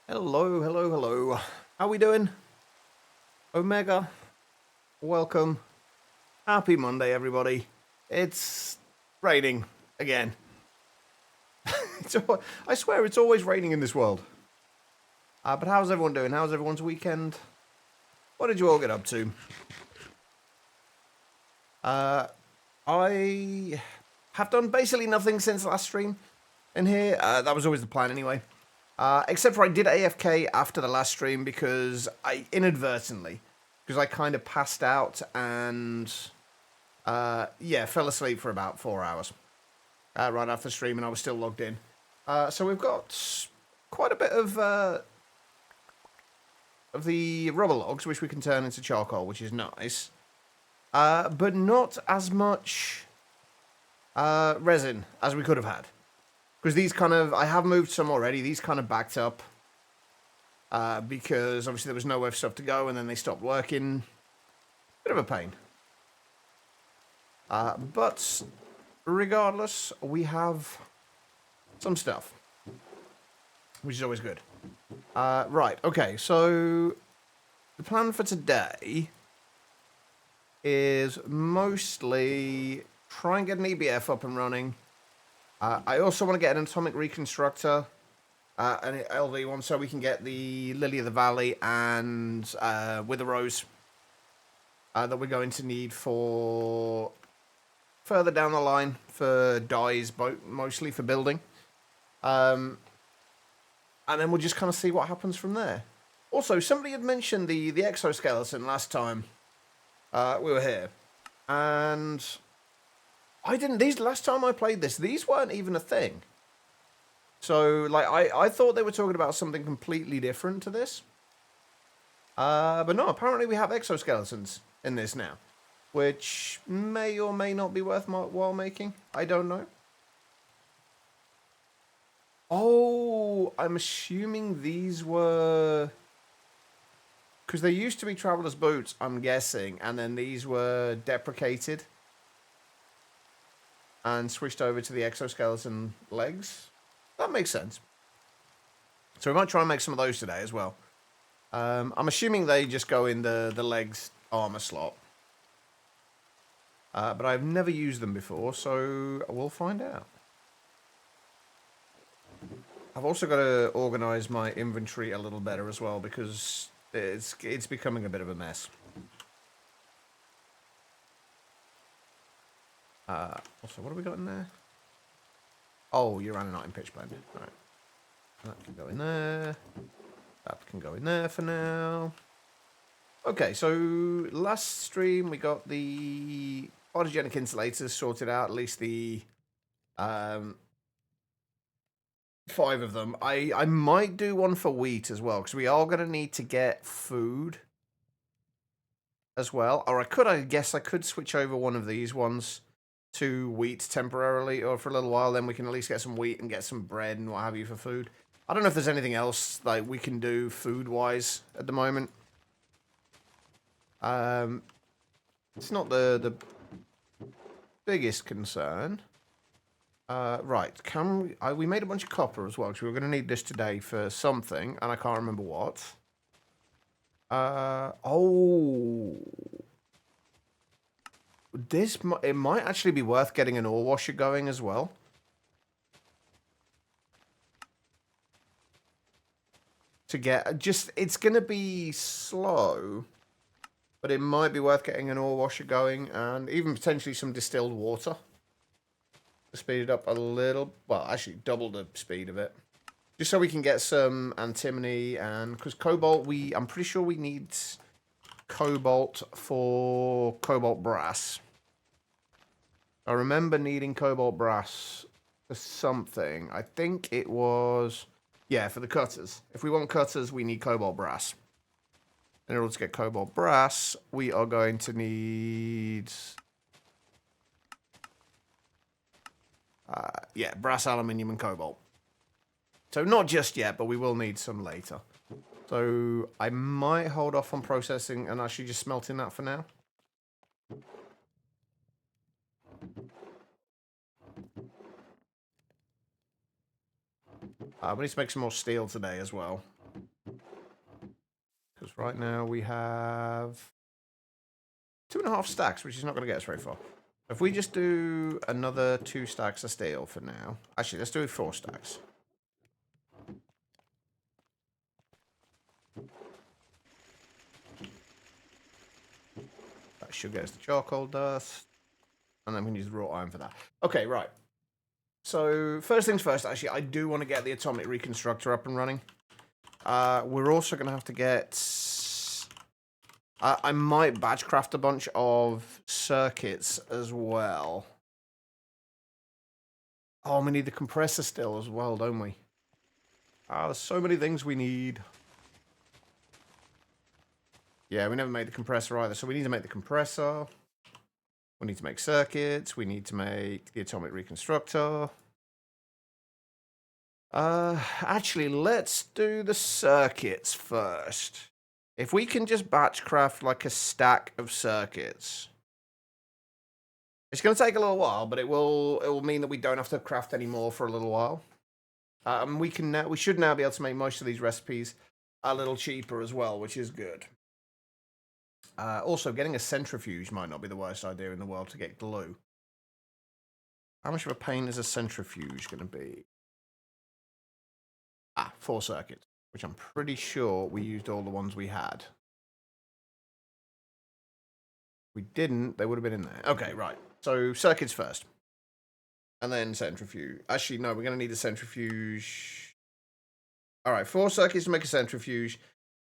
Hello, hello, hello. How we doing? Omega, welcome. Happy Monday, everybody. It's raining again. I swear it's always raining in this world. But how's everyone doing? How's everyone's weekend? What did you all get up to? I have done basically nothing since last stream in here. That was always the plan anyway. Except for I did AFK after the last stream because I inadvertently, because I kind of passed out and, fell asleep for about 4 hours right after the stream, and I was still logged in. So we've got quite a bit of the rubber logs, which we can turn into charcoal, which is nice. But not as much resin as we could have had. Because these I have moved some already. These kind of backed up. Because obviously there was nowhere for stuff to go and then they stopped working. Bit of a pain. But regardless, we have some stuff. Which is always good. Right, okay, so the plan for today is mostly try and get an EBF up and running. I also want to get an atomic reconstructor, an LV one, so we can get the Lily of the Valley and Wither Rose that we're going to need for further down the line for dyes, mostly for building. And then we'll just kind of see what happens from there. Also, somebody had mentioned the exoskeleton last time we were here, and last time I played this, these weren't even a thing. So, like, I thought they were talking about something completely different to this. But no, apparently we have exoskeletons in this now. Which may or may not be worthwhile making. I don't know. Oh, I'm assuming these were... Because they used to be Traveler's Boots, I'm guessing. And then these were deprecated. And switched over to the exoskeleton legs. That makes sense. So we might try and make some of those today as well. I'm assuming they just go in the legs armor slot. But I've never used them before, so we'll find out. I've also got to organise my inventory a little better as well, because it's becoming a bit of a mess. Also, what have we got in there? Oh, Uranite and pitch blende. Right. That can go in there. That can go in there for now. Okay, so last stream we got the photogenic insulators sorted out, at least the 5 of them. I might do one for wheat as well, because we are going to need to get food as well. Or I guess I could switch over one of these ones to wheat temporarily, or for a little while, then we can at least get some wheat and get some bread and what have you for food. I don't know if there's anything else like we can do food-wise at the moment. It's not the biggest concern. Right, we made a bunch of copper as well, because we were going to need this today for something, and I can't remember what. It might actually be worth getting an ore washer going as well. It's going to be slow, but it might be worth getting an ore washer going, and even potentially some distilled water. To speed it up a little, well, actually double the speed of it. Just so we can get some antimony, and because cobalt, I'm pretty sure we need cobalt for cobalt brass. I remember needing cobalt brass for something. I think it was, yeah, for the cutters. If we want cutters, we need cobalt brass. In order to get cobalt brass, we are going to need... brass, aluminium, and cobalt. So not just yet, but we will need some later. So I might hold off on processing and actually just smelting that for now. We need to make some more steel today as well. Right now we have 2.5 stacks, which is not going to get us very far. If we just do another 2 stacks of steel for now. Actually, let's do 4 stacks. That should get us the charcoal dust. And then we can use the wrought iron for that. Okay, right. So, first things first, actually, I do want to get the atomic reconstructor up and running. We're also going to have to get... I might batch craft a bunch of circuits as well. Oh, we need the compressor still as well, don't we? There's so many things we need. Yeah, we never made the compressor either, so we need to make the compressor. We need to make circuits. We need to make the atomic reconstructor. Actually, let's do the circuits first. If we can just batch craft like a stack of circuits. It's going to take a little while, but it will mean that we don't have to craft any more for a little while. And we should now be able to make most of these recipes a little cheaper as well, which is good. Also, getting a centrifuge might not be the worst idea in the world to get glue. How much of a pain is a centrifuge going to be? 4 circuits, which I'm pretty sure we used all the ones we had. If we didn't, they would have been in there. Okay, right. So, circuits first. And then centrifuge. Actually, no, we're going to need a centrifuge. All right, 4 circuits to make a centrifuge.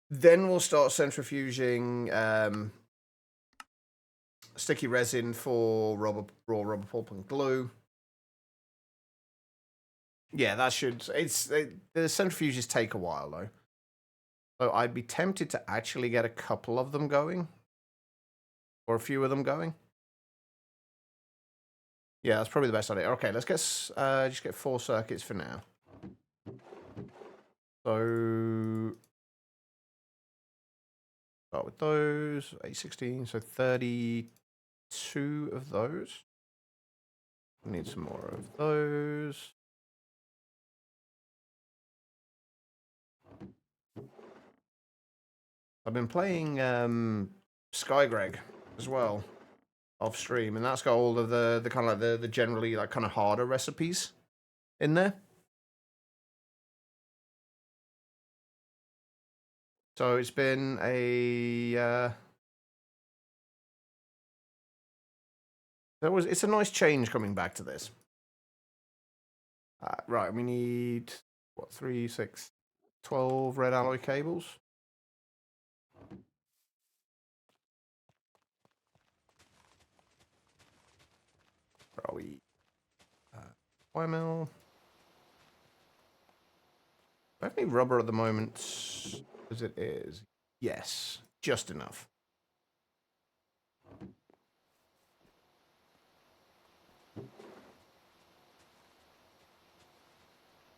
Then we'll start centrifuging sticky resin for raw rubber pulp and glue. Yeah, that should... the centrifuges take a while, though. So I'd be tempted to actually get a couple of them going. Or a few of them going. Yeah, that's probably the best idea. Okay, let's get just get 4 circuits for now. So... start with those. 816, so 32 of those. We need some more of those. I've been playing Sky Greg as well off stream, and that's got all of the kind of like the generally like kind of harder recipes in there. So it's been it's a nice change coming back to this. Right, we need what 3, 6, 12 red alloy cables. Where are we? Wire mill. Do I have any rubber at the moment? As it is. Yes, just enough.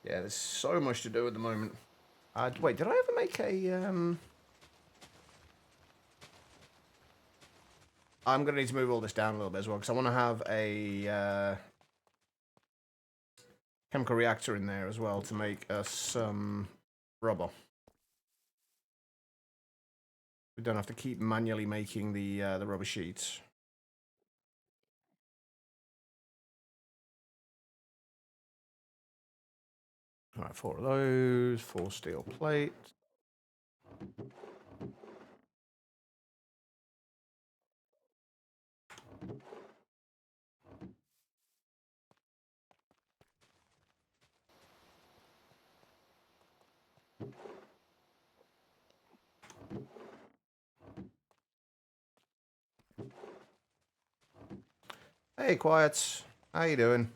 Yeah, there's so much to do at the moment. Wait, did I ever make a... I'm going to need to move all this down a little bit as well, because I want to have a chemical reactor in there as well to make us some rubber. We don't have to keep manually making the rubber sheets. All right, 4 of those, 4 steel plates. Hey, Quiets. How you doing?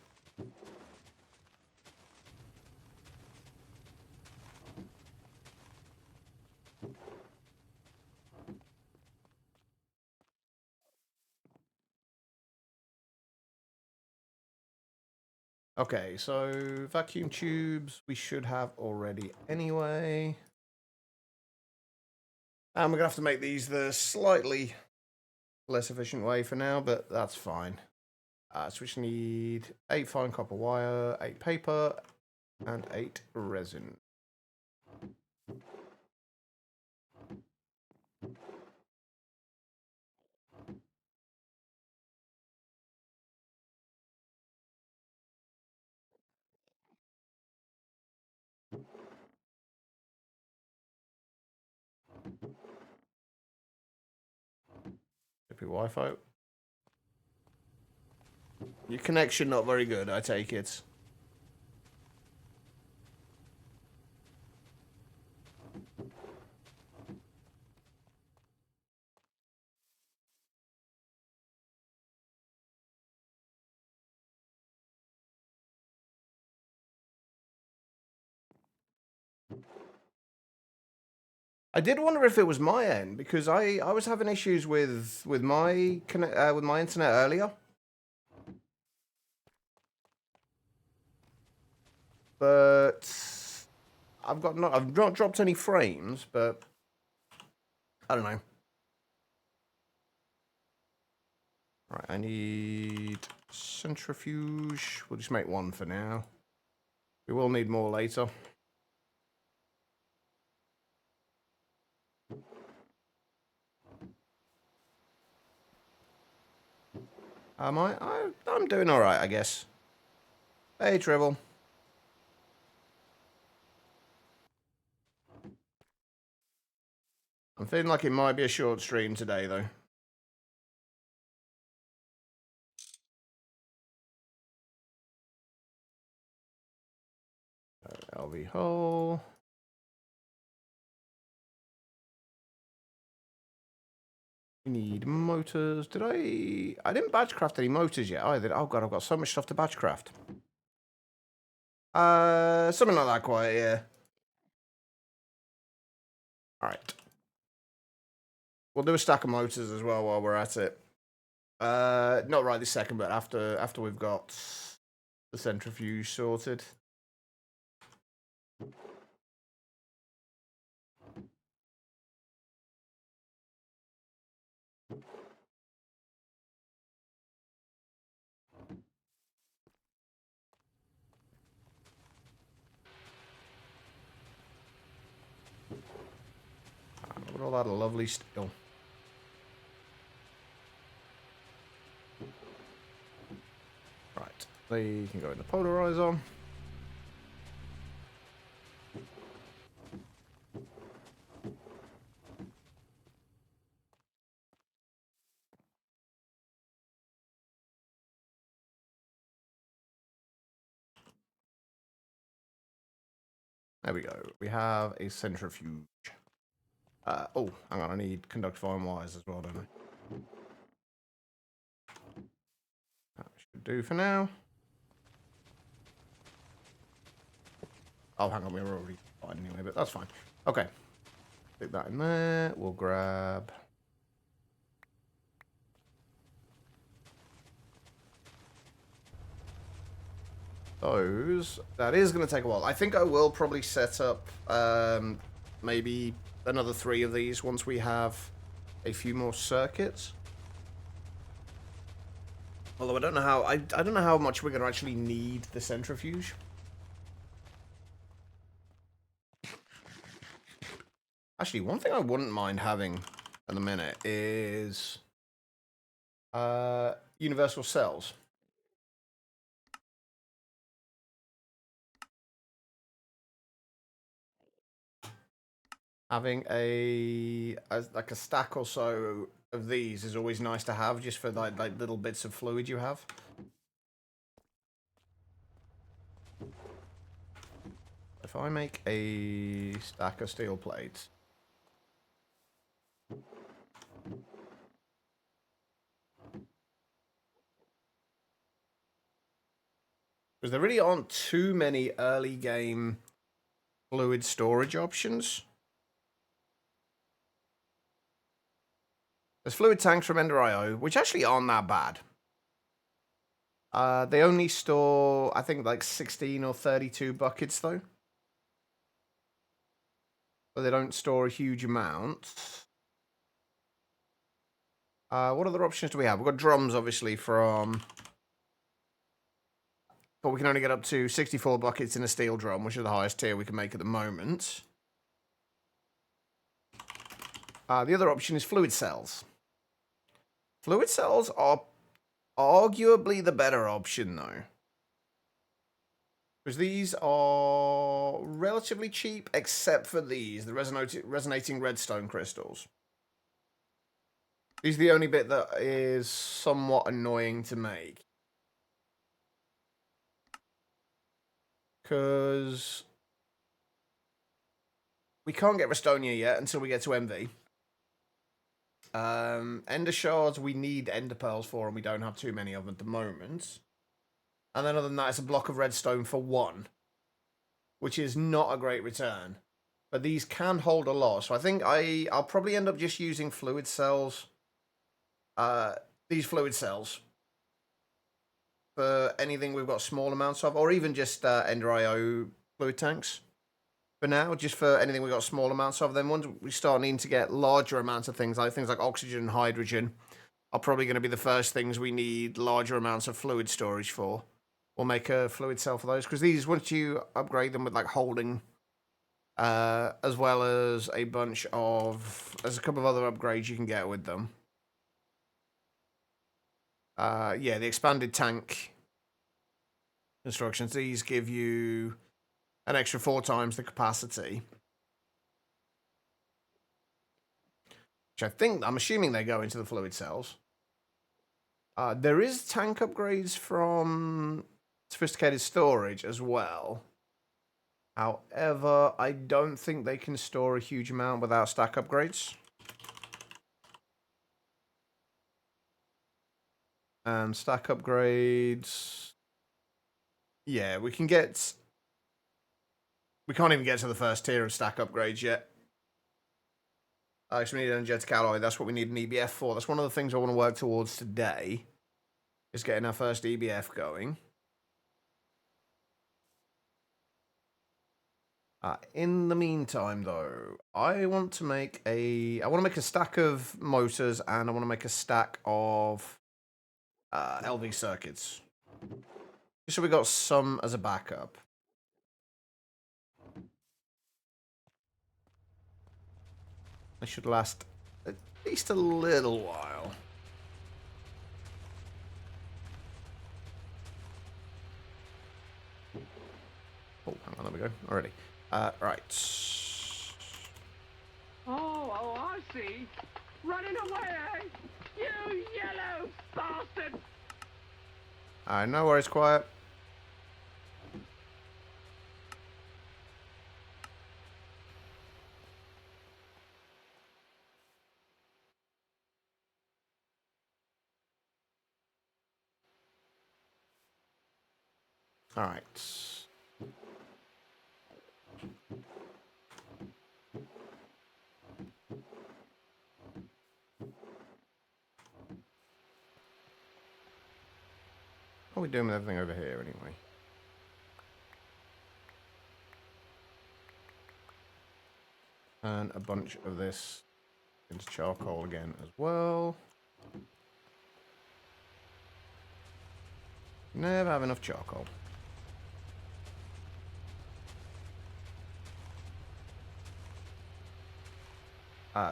Okay, so vacuum tubes we should have already anyway. And we're going to have to make these the slightly less efficient way for now, but that's fine. So we just need 8 fine copper wire, 8 paper, and 8 resin. Copy Wi-Fi. Your connection not very good, I take it. I did wonder if it was my end because I was having issues with my internet earlier, but I've not dropped any frames, but I don't know. Right, I need centrifuge. We'll just make one for now. We will need more later. I'm doing all right, I guess. Hey, Tribble. I'm feeling like it might be a short stream today, though. LV hole. We need motors. I didn't batch craft any motors yet either. Oh god, I've got so much stuff to batch craft. Something like that, quite, yeah. Alright. We'll do a stack of motors as well while we're at it. Not right this second, but after we've got the centrifuge sorted. Look at all that lovely steel. Right, they can go in the polarizer. There we go. We have a centrifuge. Oh, hang on. I need conductive iron wires as well, don't I? That should do for now. Oh, hang on. We were already fine anyway, but that's fine. Okay. Stick that in there. We'll grab... those. That is going to take a while. I think I will probably set up maybe another 3 of these once we have a few more circuits. Although I don't know how I don't know how much we're going to actually need the centrifuge. Actually, one thing I wouldn't mind having at the minute is universal cells. Having like a stack or so of these is always nice to have, just for like little bits of fluid you have. If I make a stack of steel plates, because there really aren't too many early game fluid storage options. There's fluid tanks from Ender.io, which actually aren't that bad. They only store, I think, like 16 or 32 buckets, though. But they don't store a huge amount. What other options do we have? We've got drums, obviously, from... but we can only get up to 64 buckets in a steel drum, which is the highest tier we can make at the moment. The other option is fluid cells. Fluid cells are arguably the better option, though. Because these are relatively cheap, except for these, the resonating redstone crystals. These are the only bit that is somewhat annoying to make. Because we can't get Restonia yet until we get to MV. Ender shards we need ender pearls for, and we don't have too many of them at the moment. And then other than that, it's a block of redstone for 1, which is not a great return. But these can hold a lot, so I think I'll probably end up just using fluid cells. These fluid cells for anything we've got small amounts of, or even just Ender IO fluid tanks. For now, just for anything we've got small amounts of. Then once we start needing to get larger amounts of things like oxygen and hydrogen, are probably going to be the first things we need larger amounts of fluid storage for. We'll make a fluid cell for those, because these, once you upgrade them with like holding, as well as a bunch of, there's a couple of other upgrades you can get with them. Yeah, the expanded tank instructions, these give you an extra 4 times the capacity. Which I'm assuming they go into the fluid cells. There is tank upgrades from sophisticated storage as well. However, I don't think they can store a huge amount without stack upgrades. And stack upgrades... Yeah, we can get... We can't even get to the first tier of stack upgrades yet. So we need an energetic alloy. That's what we need an EBF for. That's one of the things I want to work towards today. Is getting our first EBF going. In the meantime, though, I want to make a stack of motors, and I want to make a stack of LV circuits. Just so we got some as a backup. They should last at least a little while. Oh, hang on, there we go. Already. Right. Oh, I see. Running away, eh? You yellow bastard! No worries, quiet. Alright. What are we doing with everything over here, anyway? And a bunch of this into charcoal again as well. Never have enough charcoal.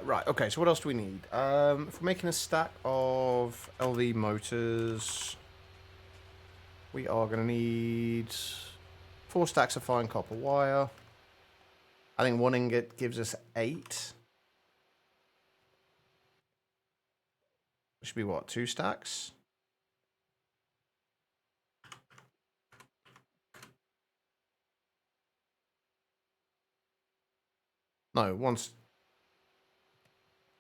Right, okay, so what else do we need? If we're making a stack of LV motors, we are going to need 4 stacks of fine copper wire. I think 1 ingot gives us 8. It should be what, 2 stacks? No, once.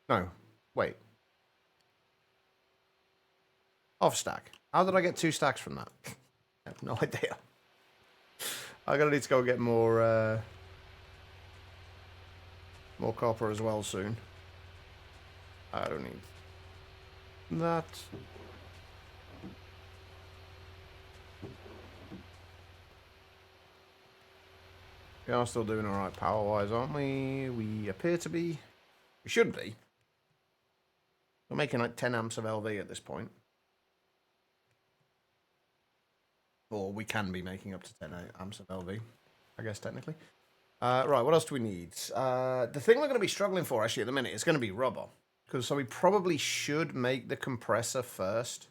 No, wait. Half stack. How did I get 2 stacks from that? I have no idea. I'm gonna need to go get more copper as well soon. I don't need that. We are still doing alright power-wise, aren't we? We appear to be. We should be. We're making like 10 amps of LV at this point. Or we can be making up to 10 amps of LV, I guess, technically. Right, what else do we need? The thing we're going to be struggling for, actually, at the minute is going to be rubber. So we probably should make the compressor first.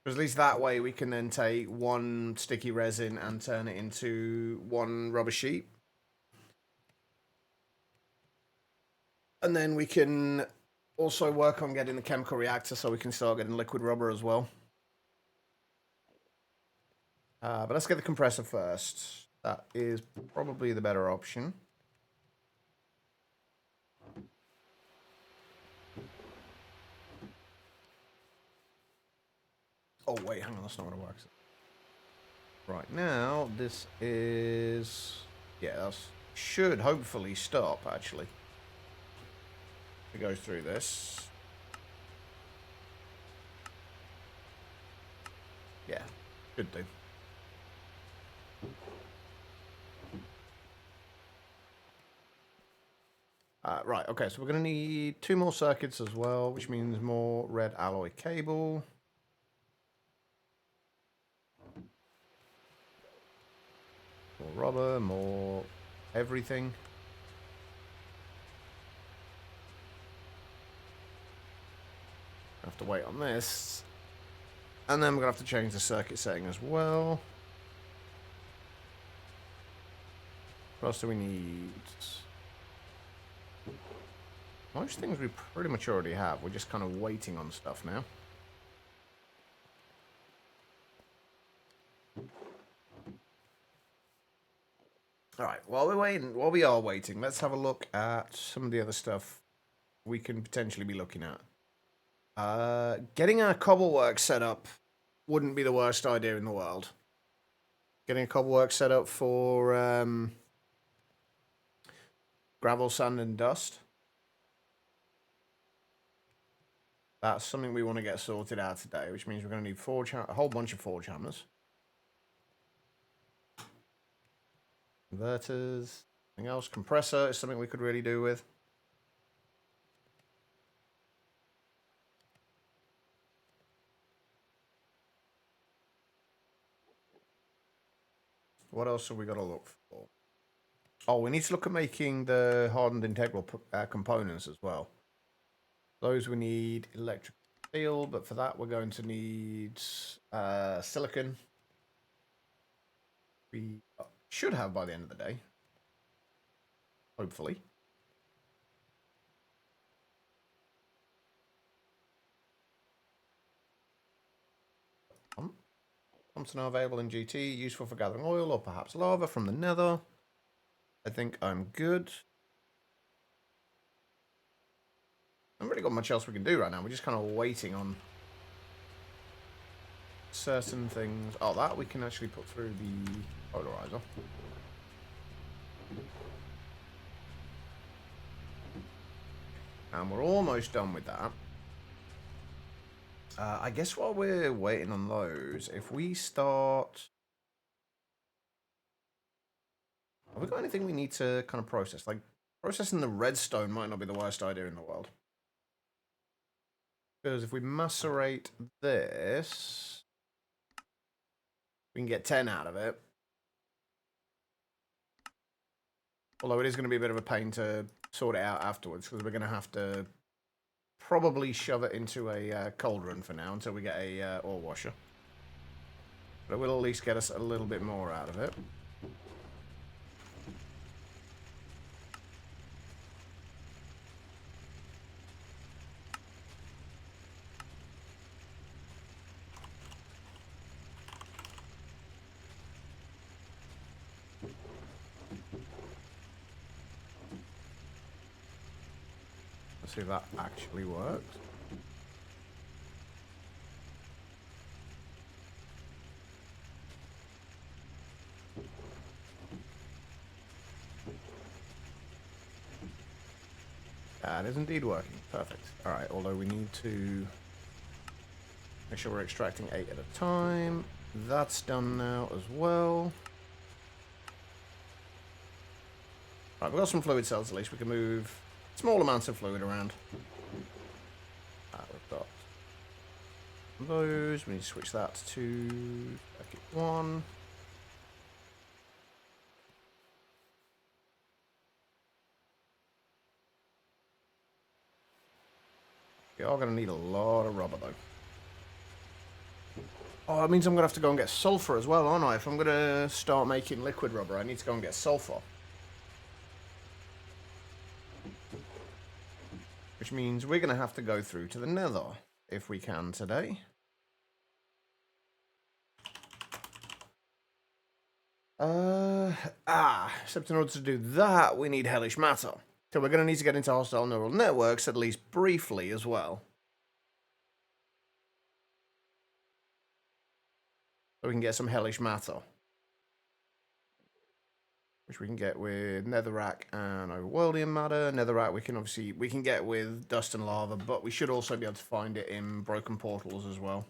Because at least that way we can then take 1 sticky resin and turn it into 1 rubber sheet. And then we can also work on getting the chemical reactor so we can start getting liquid rubber as well. But let's get the compressor first. That is probably the better option. Oh, wait, hang on, that's not what it works. Right now, this is... Yeah, that should hopefully stop, actually. It goes through this. Yeah, should do. Right, okay, so we're going to need 2 more circuits as well, which means more red alloy cable. More rubber, more everything. Have to wait on this. And then we're going to have to change the circuit setting as well. What else do we need? Most things we pretty much already have. We're just kind of waiting on stuff now. Alright, while we are waiting, let's have a look at some of the other stuff we can potentially be looking at. Getting our cobble work set up wouldn't be the worst idea in the world. Getting a cobble work set up for gravel, sand, and dust. That's something we want to get sorted out today, which means we're going to need a whole bunch of forge hammers. Inverters. Anything else? Compressor is something we could really do with. What else have we got to look for? Oh, we need to look at making the hardened integral components as well. Those we need electric steel, but for that we're going to need silicon. We should have by the end of the day. Hopefully. Thompson are available in GT, useful for gathering oil or perhaps lava from the nether. I think I'm good. I haven't really got much else we can do right now. We're just kind of waiting on certain things. Oh, that we can actually put through the polarizer. And we're almost done with that. I guess while we're waiting on those, if we start... Have we got anything we need to kind of process? Like, processing the redstone might not be the worst idea in the world. Because if we macerate this, we can get 10 out of it. Although it is going to be a bit of a pain to sort it out afterwards, because we're going to have to probably shove it into a cauldron for now until we get a ore washer. But it will at least get us a little bit more out of it. Let's see if that actually works. That is indeed working. Perfect. Alright, although we need to make sure we're extracting 8 at a time. That's done now as well. Right, we've got some fluid cells at least. We can move small amounts of fluid around. We've got those. We need to switch that to circuit 1. We are going to need a lot of rubber though. Oh, that means I'm going to have to go and get sulfur as well, aren't I? If I'm going to start making liquid rubber, I need to go and get sulfur. which means we're going to have to go through to the nether if we can today. Except in order to do that, we need hellish matter. So we're going to need to get into hostile neural networks, at least briefly, as well. So we can get some hellish matter. Which we can get with netherrack and overworldian matter. Netherrack we can get with dust and lava, but we should also be able to find it in broken portals as well.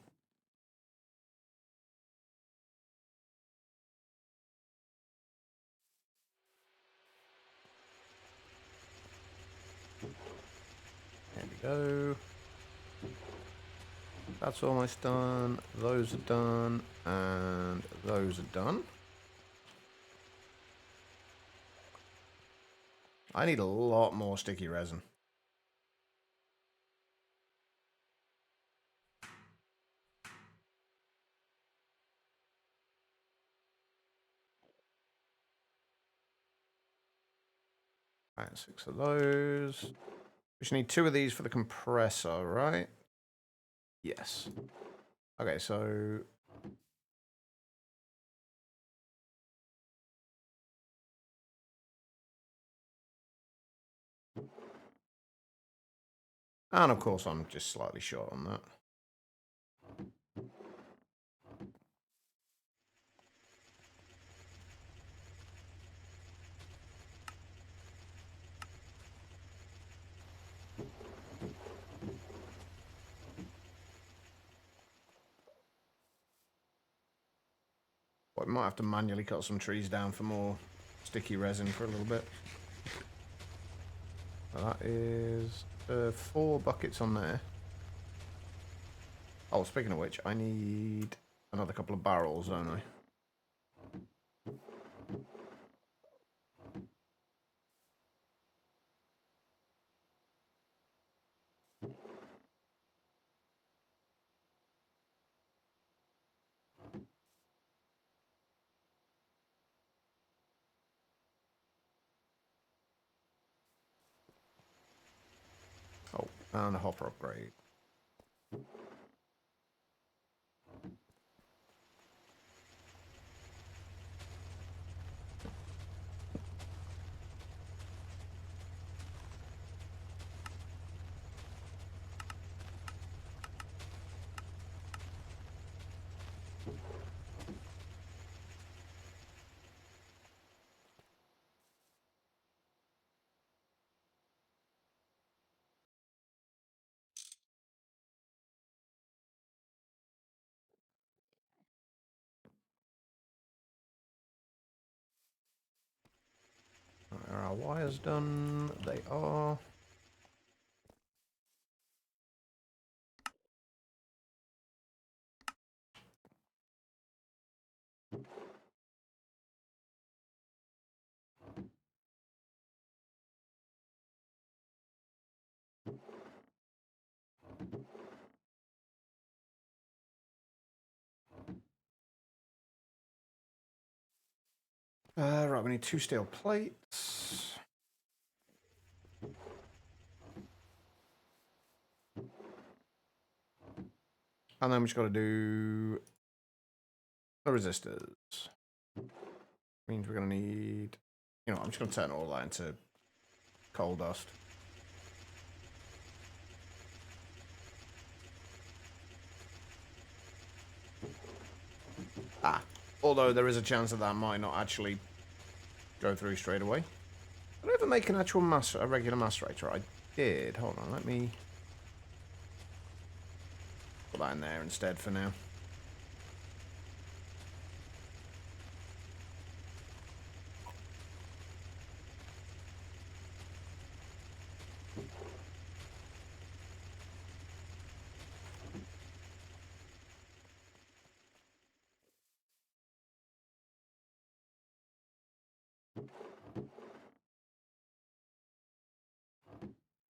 There we go. That's almost done. Those are done. And those are done. I need a lot more sticky resin. Alright, 6 of those. We should need 2 of these for the compressor, right? Yes. Okay, so... And of course I'm just slightly short on that. But we might have to manually cut some trees down for more sticky resin for a little bit. So that is 4 buckets on there. Oh, speaking of which, I need another couple of barrels, don't I? Oh, and a hopper upgrade. Are our wires done? They are. Right, we need 2 steel plates. And then we just got to do the resistors. Means we're going to need... You know, I'm just going to turn all that into coal dust. Although there is a chance that that might not actually go through straight away. Did I ever make an actual a regular macerator? I did. Hold on, let me put that in there instead for now.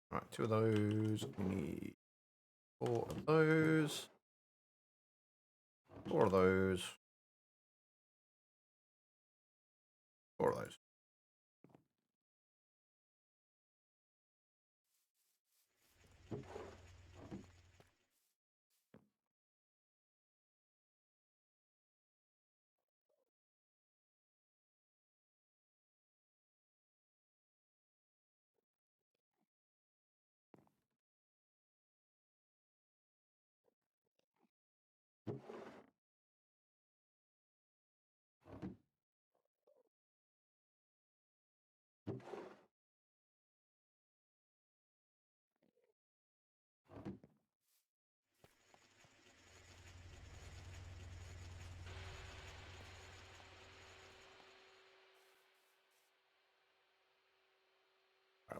Right, 2 of those. We need 4 of those. 4 of those. 4 of those.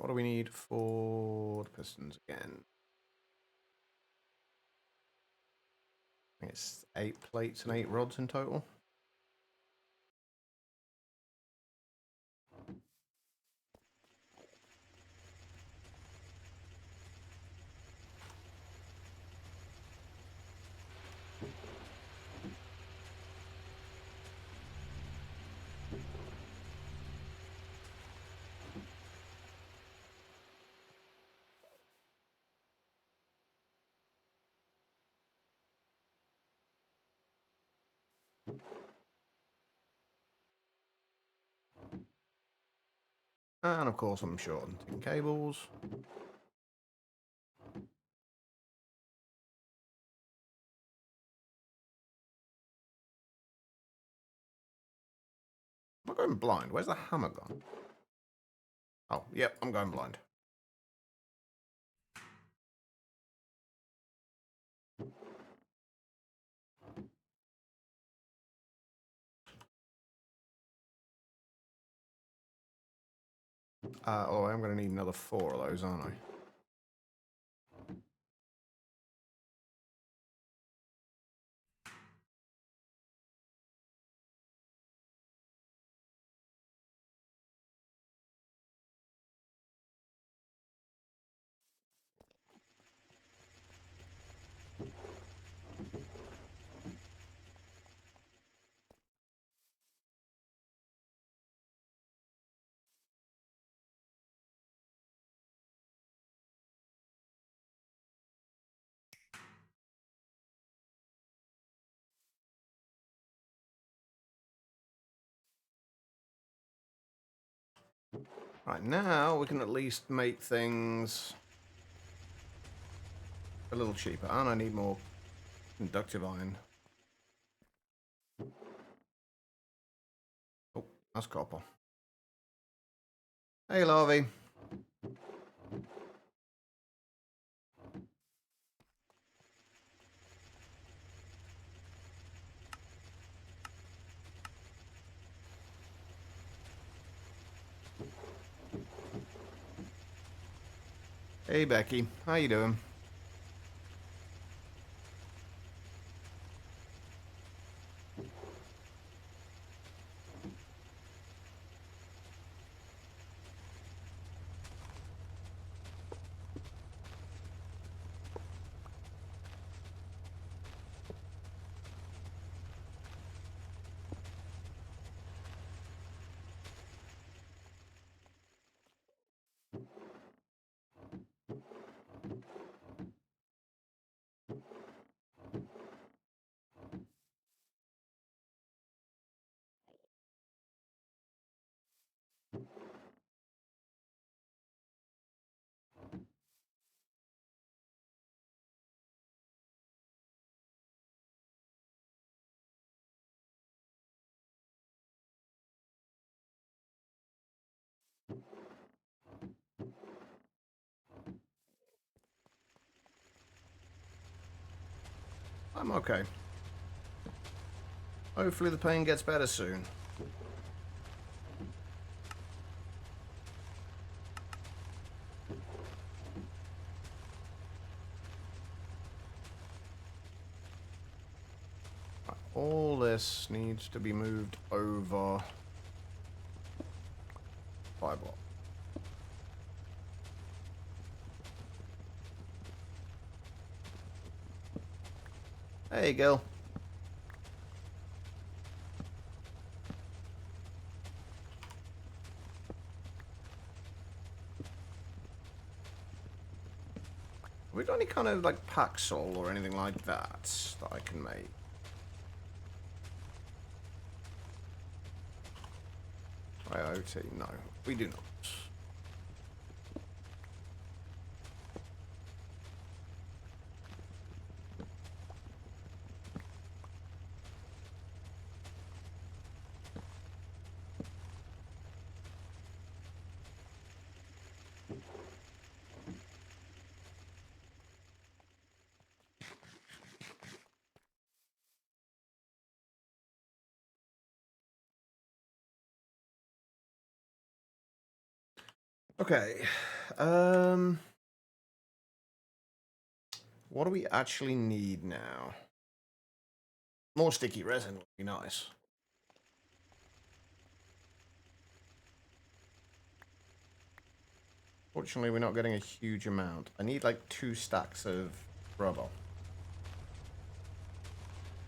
what do we need for the pistons again? I think it's 8 plates and 8 rods in total. And of course I'm short on tin cables. Am I going blind? Where's the hammer gone? Oh, yep, I'm going blind. Oh, I'm going to need another 4 of those, aren't I? Right, now we can at least make things a little cheaper. And I need more conductive iron. Oh, that's copper. Hey, Larvae. Hey, Becky. How you doing? I'm okay. Hopefully the pain gets better soon. Right, all this needs to be moved over 5 blocks. Hey, Gil. Have we got any kind of like Paxol or anything like that that I can make? IoT, no, we do not. Okay, What do we actually need now? More sticky resin would be nice. Fortunately, we're not getting a huge amount. I need like 2 stacks of rubber.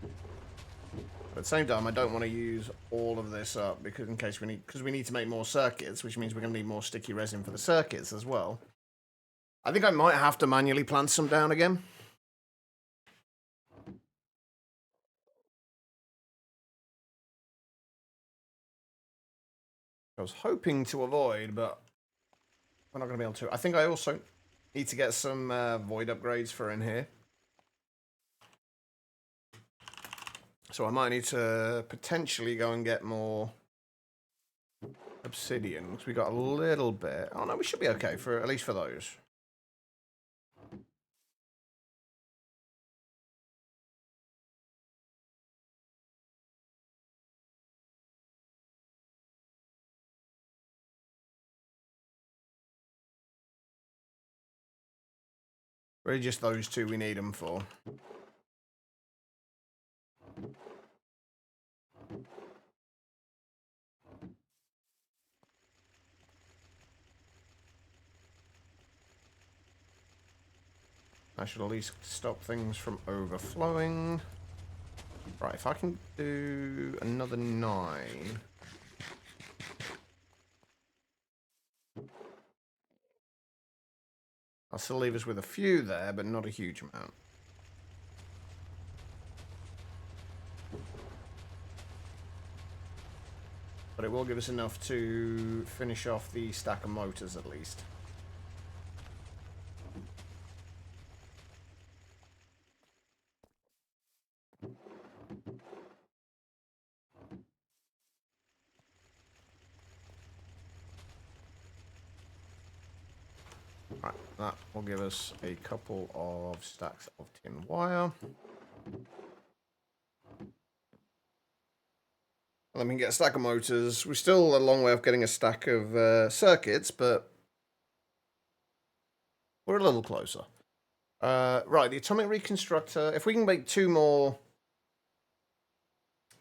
But at the same time, I don't want to use all of this up because we need to make more circuits, which means we're going to need more sticky resin for the circuits as well. I think I might have to manually plant some down again. I was hoping to avoid, but we're not going to be able to. I think I also need to get some void upgrades for in here. So I might need to potentially go and get more obsidian, because we got a little bit. Oh no, we should be okay for at least for those. Really just those 2 we need them for. I should at least stop things from overflowing. Right, if I can do another 9. I'll still leave us with a few there, but not a huge amount. But it will give us enough to finish off the stack of motors at least. Right, that will give us a couple of stacks of tin wire. And then we can get a stack of motors. We're still a long way off getting a stack of circuits, but we're a little closer. Right, the atomic reconstructor. If we can make 2 more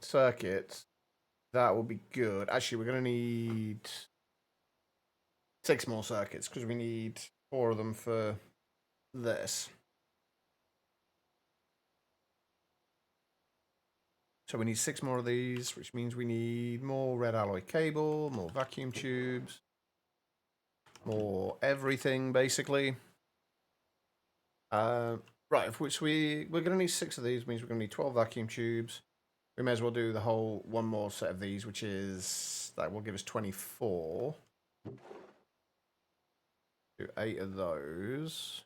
circuits, that will be good. Actually, we're going to need 6 more circuits because we need 4 of them for this. So we need 6 more of these, which means we need more red alloy cable, more vacuum tubes, more everything, basically. Right, of which we're going to need 6 of these, means we're going to need 12 vacuum tubes. We may as well do the whole 1 more set of these, which is, that will give us 24. Do 8 of those.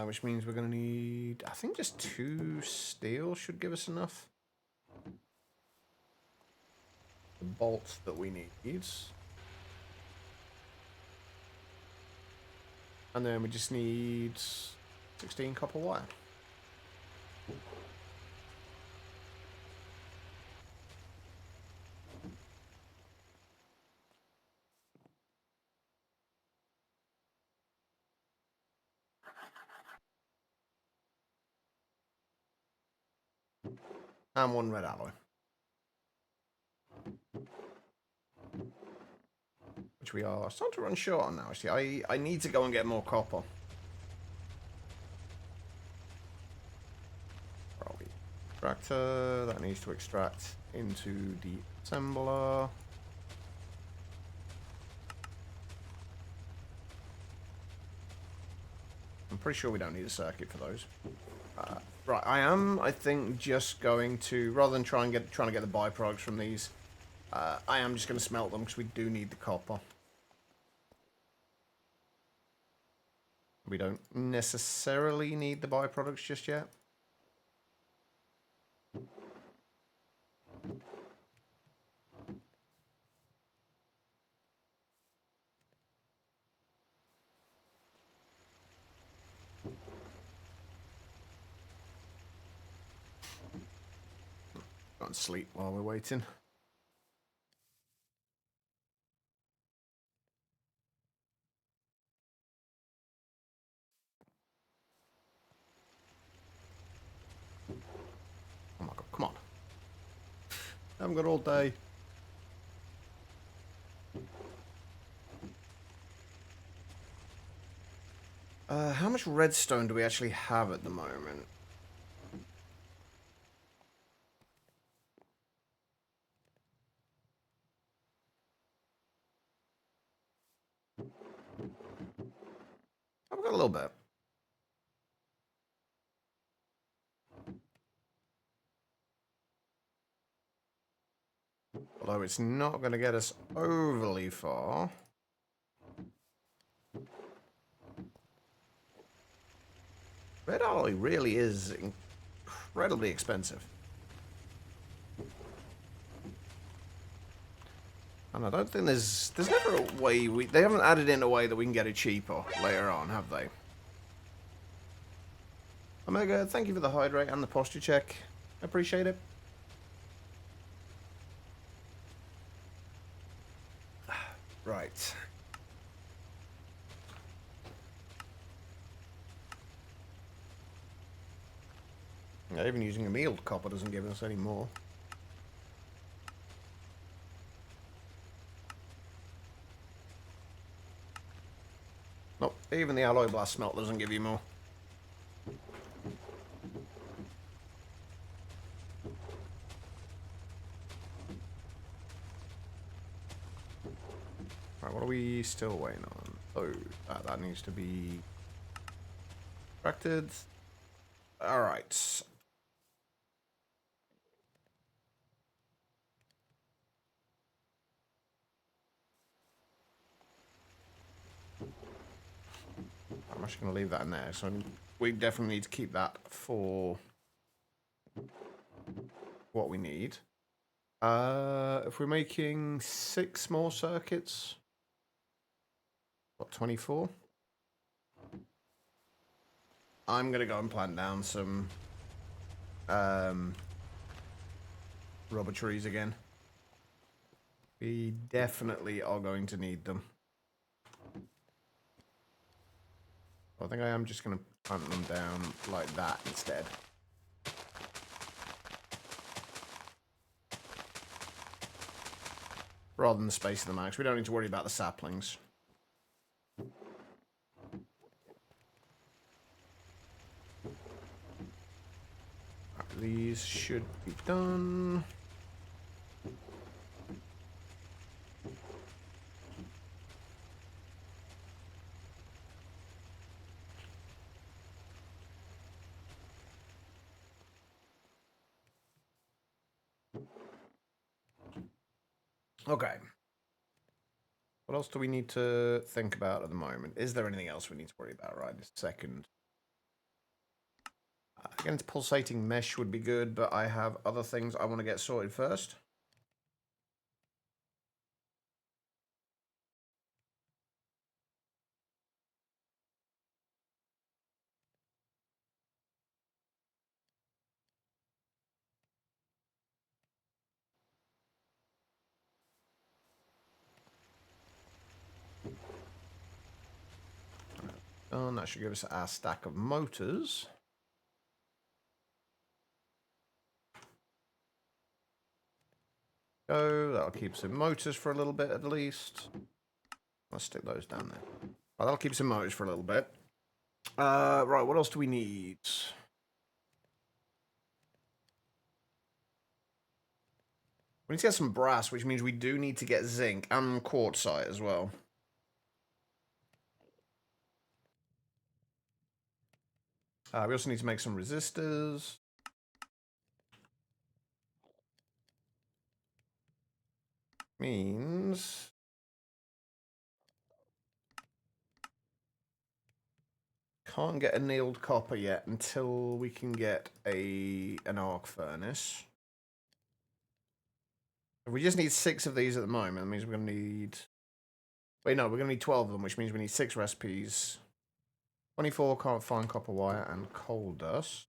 Which means we're going to need, I think just 2 steel should give us enough. The bolts that we need. And then we just need 16 copper wire. And 1 red alloy. Which we are starting to run short on now, actually. I need to go and get more copper. Probably. Extractor, that needs to extract into the assembler. I'm pretty sure we don't need a circuit for those. Right, I think, just going to, rather than trying to get the byproducts from these, I am just going to smelt them because we do need the copper. We don't necessarily need the byproducts just yet. Go and sleep while we're waiting. haven't got all day. How much redstone do we actually have at the moment? I've got a little bit. Although it's not going to get us overly far. Red alloy really is incredibly expensive. And I don't think there's never a way they haven't added in a way that we can get it cheaper later on, have they? Omega, thank you for the hydrate and the posture check. I appreciate it. Right. Yeah, even using a mealed copper doesn't give us any more. Nope, even the alloy blast smelt doesn't give you more. Right, what are we still waiting on? Oh, that needs to be extracted. Alright. I'm actually going to leave that in there. So we definitely need to keep that for what we need. If we're making 6 more circuits, what, 24? I'm going to go and plant down some rubber trees again. We definitely are going to need them. I think I am just going to plant them down like that instead. Rather than the space of the max. We don't need to worry about the saplings. Right, these should be done. Okay. What else do we need to think about at the moment? Is there anything else we need to worry about right this second? Again, pulsating mesh would be good, but I have other things I want to get sorted first. And that should give us our stack of motors. Go, that'll keep some motors for a little bit at least. Let's stick those down there. Well, that'll keep some motors for a little bit. Right, what else do we need? We need to get some brass, which means we do need to get zinc and quartzite as well. We also need to make some resistors. Means can't get annealed copper yet until we can get an arc furnace. If we just need 6 of these at the moment, that means we're going to need... Wait, no, we're going to need 12 of them, which means we need 6 recipes. 24 can't find copper wire and coal dust.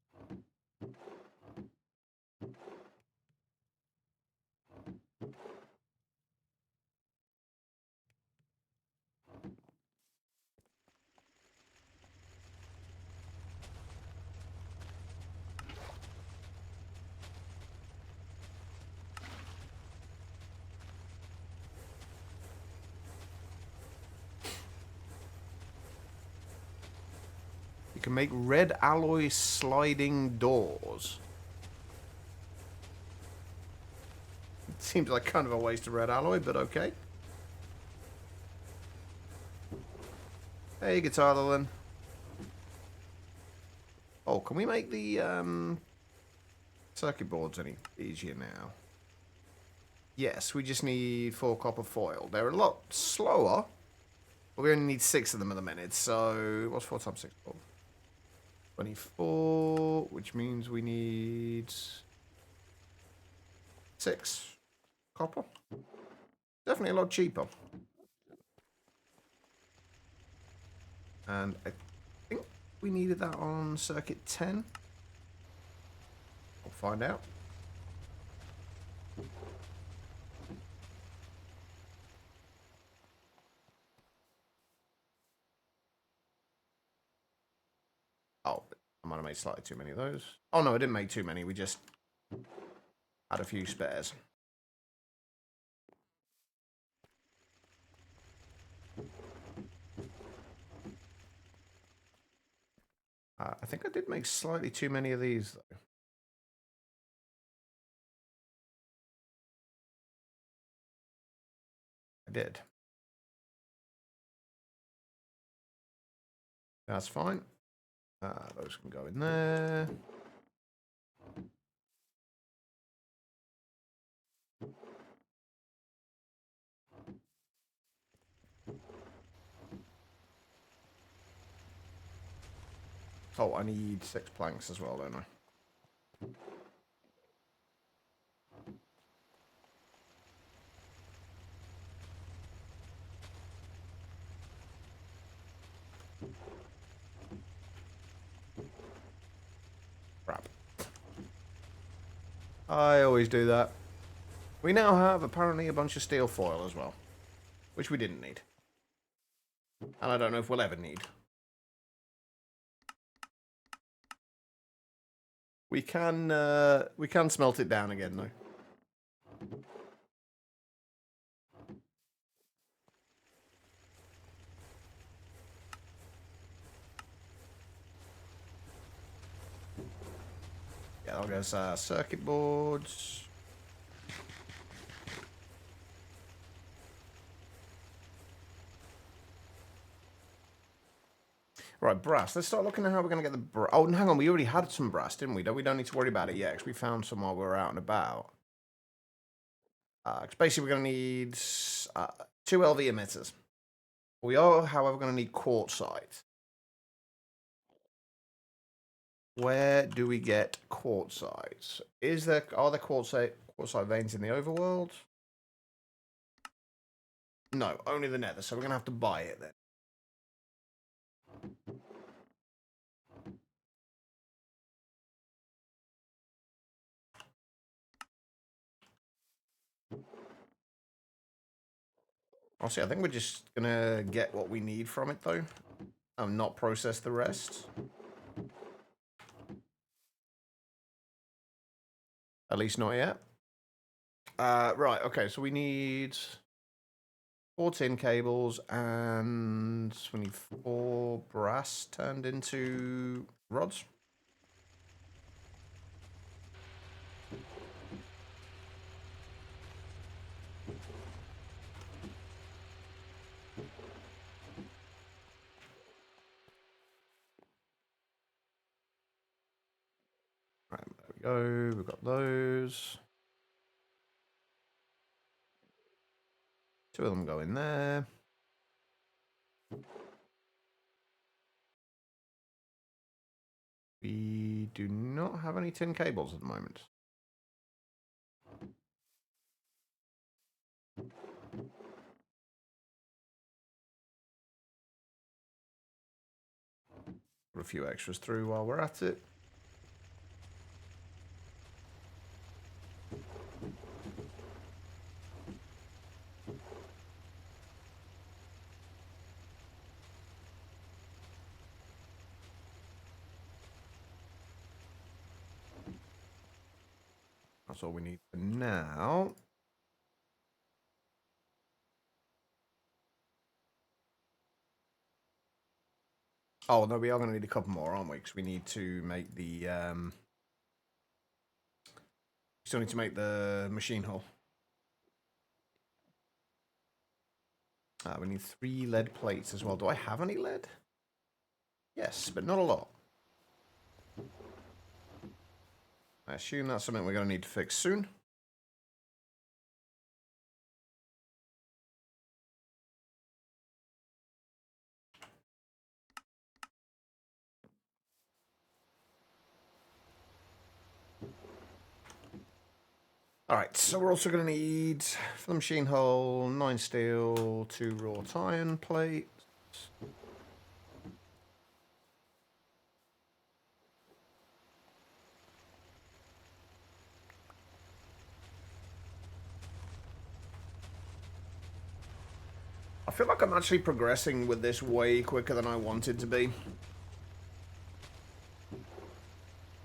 We can make red alloy sliding doors. It seems like kind of a waste of red alloy, but okay. Hey, guitar then. Oh, can we make the circuit boards any easier now? Yes, we just need 4 copper foil. They're a lot slower, but we only need 6 of them at the minute. So, what's 4 times 6? 24, which means we need 6 copper. Definitely a lot cheaper. And I think we needed that on circuit 10. We'll find out. Oh, I might have made slightly too many of those. Oh no, I didn't make too many. We just had a few spares. I think I did make slightly too many of these, though. I did. That's fine. Those can go in there. Oh, I need 6 planks as well, don't I? Crap. I always do that. We now have apparently a bunch of steel foil as well, which we didn't need. And I don't know if we'll ever need. We can smelt it down again, though. Yeah, I'll go circuit boards. Right, brass. Let's start looking at how we're going to get the brass. Oh, hang on. We already had some brass, didn't we? We don't need to worry about it yet, because we found some while we were out and about. Because basically we're going to need 2 LV emitters. We are, however, going to need quartzite. Where do we get quartzite? Are there quartzite veins in the overworld? No, only the nether, so we're going to have to buy it then. Honestly, I think we're just going to get what we need from it, though. And not process the rest. At least not yet. Right, okay, so we need 4 tin cables, and we need 4 brass turned into rods. Right, there we go. We've got those. 2 of them go in there. We do not have any tin cables at the moment. Put a few extras through while we're at it. That's all we need for now. Oh, no, we are going to need a couple more, aren't we? Because we need to make the... Still need to make the machine hull. We need 3 lead plates as well. Do I have any lead? Yes, but not a lot. I assume that's something we're going to need to fix soon. Alright, so we're also going to need, for the machine hull, 9 steel, 2 wrought iron plates. I feel like I'm actually progressing with this way quicker than I wanted to be.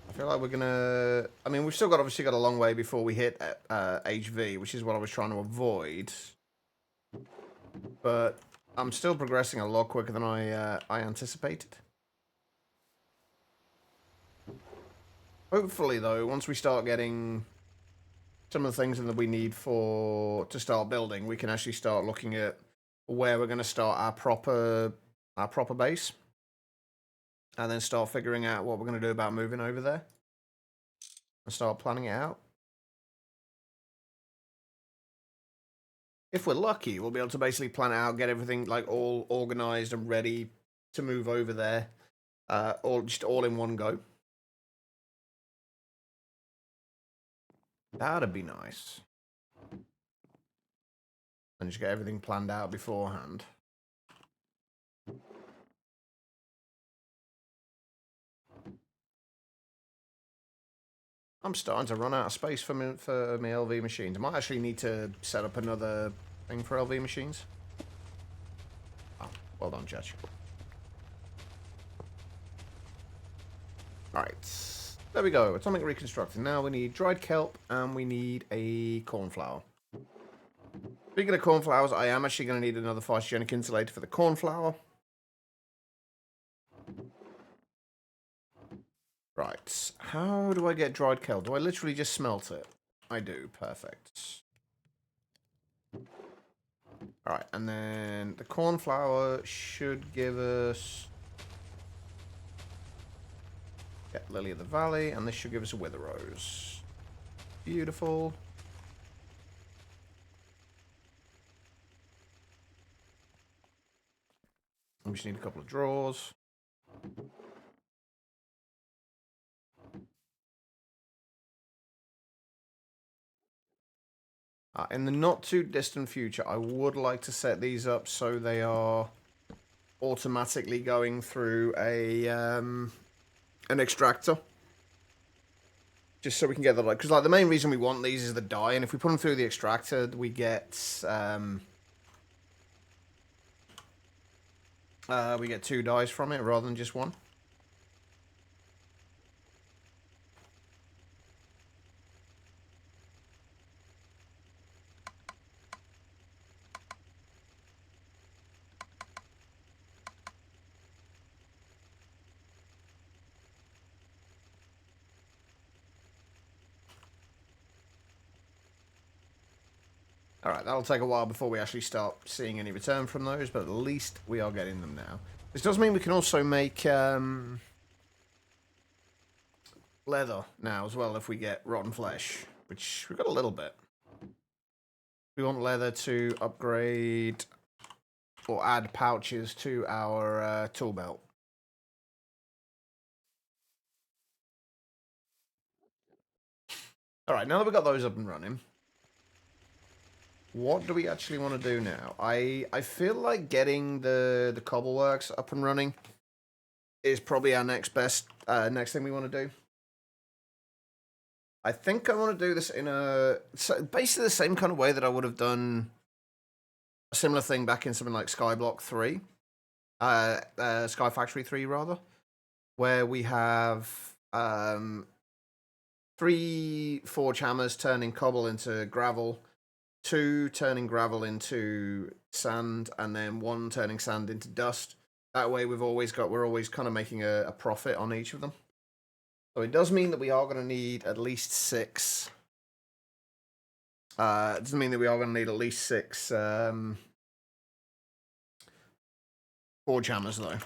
I feel like we're gonna... I mean, we've still got obviously got a long way before we hit HV, which is what I was trying to avoid. But I'm still progressing a lot quicker than I anticipated. Hopefully, though, once we start getting some of the things that we need to start building, we can actually start looking at where we're going to start our proper base, and then start figuring out what we're going to do about moving over there, and start planning it out. If we're lucky, we'll be able to basically plan it out, get everything like all organized and ready to move over there, all in one go. That'd be nice. And just get everything planned out beforehand. I'm starting to run out of space for my LV machines. I might actually need to set up another thing for LV machines. Oh, well done, Judge. Alright, there we go. Atomic reconstructing. Now we need dried kelp and we need a cornflower. Speaking of cornflowers, I am actually going to need another photogenic insulator for the cornflower. Right, how do I get dried kelp? Do I literally just smelt it? I do, perfect. Alright, and then the cornflower should give us... Yeah, Lily of the Valley, and this should give us a Wither Rose. Beautiful. We just need a couple of drawers. In the not too distant future, I would like to set these up so they are automatically going through an extractor. Just so we can get the, like, because like the main reason we want these is the dye, and if we put them through the extractor, we get 2 dyes from it rather than just 1. Alright, that'll take a while before we actually start seeing any return from those, but at least we are getting them now. This does mean we can also make leather now as well if we get rotten flesh, which we've got a little bit. We want leather to upgrade or add pouches to our tool belt. Alright, now that we've got those up and running, what do we actually want to do now? I feel like getting the cobbleworks up and running is probably our next thing we want to do. I think I want to do this in basically the same kind of way that I would have done a similar thing back in something like Skyblock 3. Sky Factory 3, rather. Where we have 3 forge hammers turning cobble into gravel, 2 turning gravel into sand, and then 1 turning sand into dust. That way we're always kind of making a profit on each of them. So it does mean that we are going to need at least 6. It doesn't mean that we are going to need at least 6 forge hammers, though.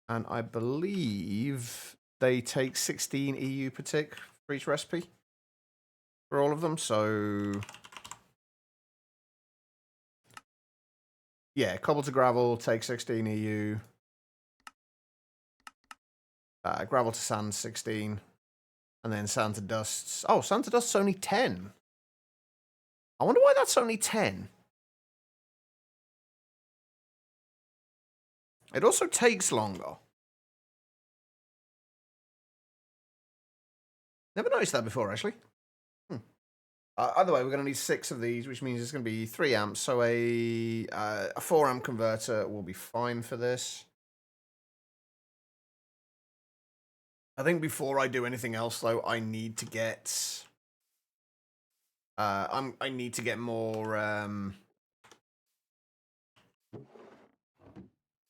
And I believe they take 16 EU per tick for each recipe. For all of them, so... Yeah, cobble to gravel takes 16 EU. Gravel to sand, 16. And then sand to dusts. Oh, sand to dust's only 10. I wonder why that's only 10. It also takes longer. Never noticed that before, actually. Either way, we're going to need 6 of these, which means it's going to be 3 amps. So a 4 amp converter will be fine for this. I think before I do anything else, though, I need to get... I need to get more...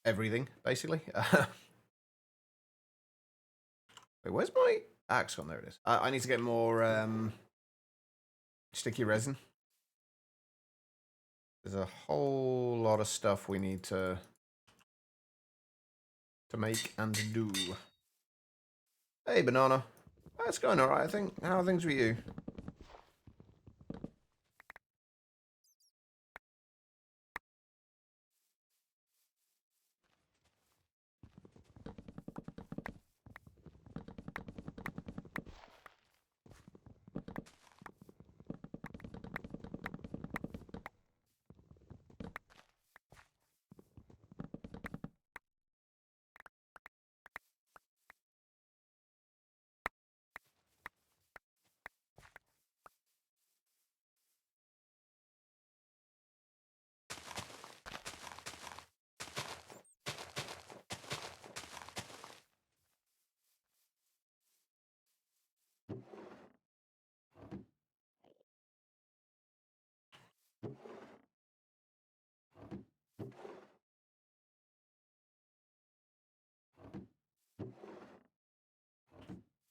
everything, basically. Wait, where's my axe gone? There it is. I need to get more sticky resin. There's a whole lot of stuff we need to make and do. Hey, Banana. It's going alright, I think. How are things with you?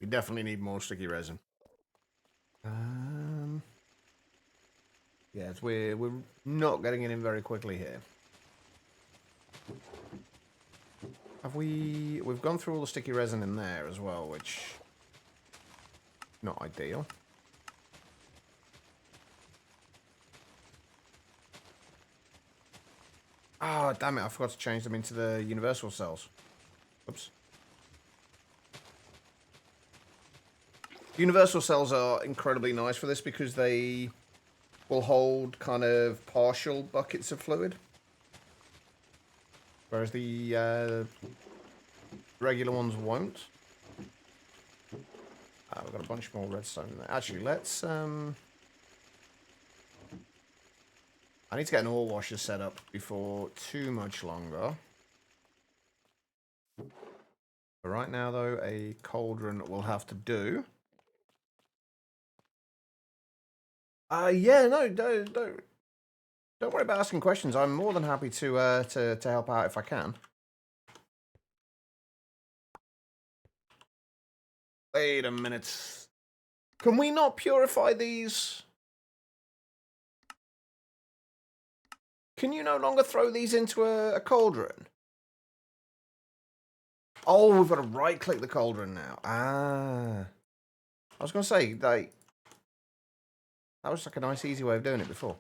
We definitely need more sticky resin. Yes, we're not getting it in very quickly here. We've gone through all the sticky resin in there as well, which not ideal. Oh, damn it, I forgot to change them into the universal cells. Oops. Universal cells are incredibly nice for this because they will hold kind of partial buckets of fluid. Whereas the regular ones won't. We've got a bunch more redstone in there. Actually, let's... I need to get an ore washer set up before too much longer. For right now, though, a cauldron will have to do. Yeah, no, don't worry about asking questions. I'm more than happy to help out if I can. Wait a minute. Can we not purify these? Can you no longer throw these into a cauldron? Oh, we've got to right-click the cauldron now. I was going to say, that was like a nice, easy way of doing it before.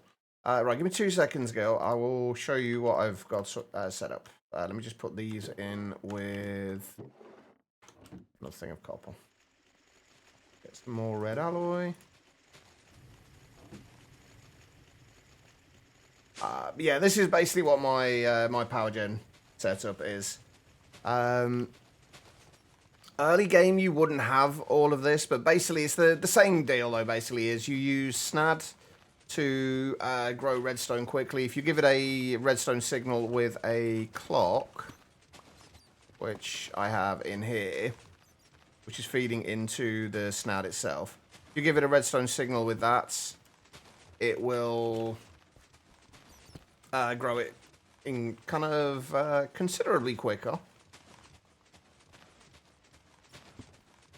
Right, give me 2 seconds, girl. I will show you what I've got set up. Let me just put these in with another thing of copper. Get some more red alloy. Yeah, this is basically what my my power gen setup is. Early game, you wouldn't have all of this, but basically it's the same deal, though, basically, is you use SNAD to grow redstone quickly. If you give it a redstone signal with a clock, which I have in here, which is feeding into the SNAD itself, if you give it a redstone signal with that, it will grow it in kind of considerably quicker.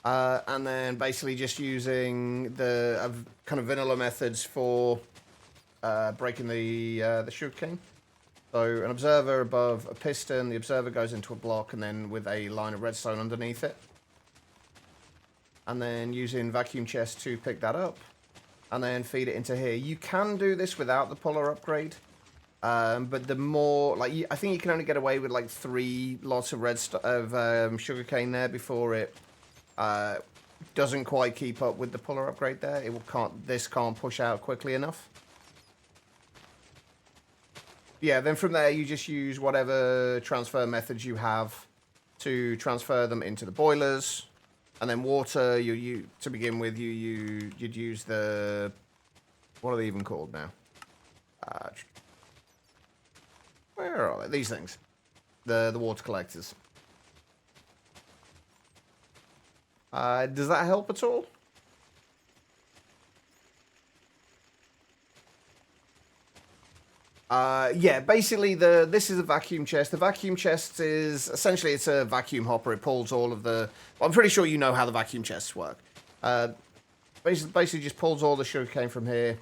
And then basically just using the kind of vanilla methods for breaking the sugarcane. So an observer above a piston, the observer goes into a block, and then with a line of redstone underneath it. And then using vacuum chest to pick that up, and then feed it into here. You can do this without the puller upgrade, but the more, like, I think you can only get away with like 3 lots of sugarcane there before it doesn't quite keep up with the puller upgrade there. This can't push out quickly enough. Yeah, then from there you just use whatever transfer methods you have to transfer them into the boilers, and then water. You to begin with, you'd use the, what are they even called now? Where are they? These things, the water collectors. Does that help at all? Yeah, basically this is a vacuum chest. The vacuum chest is essentially, it's a vacuum hopper. It pulls all of the, well, I'm pretty sure you know how the vacuum chests work. Basically just pulls all the sugarcane from here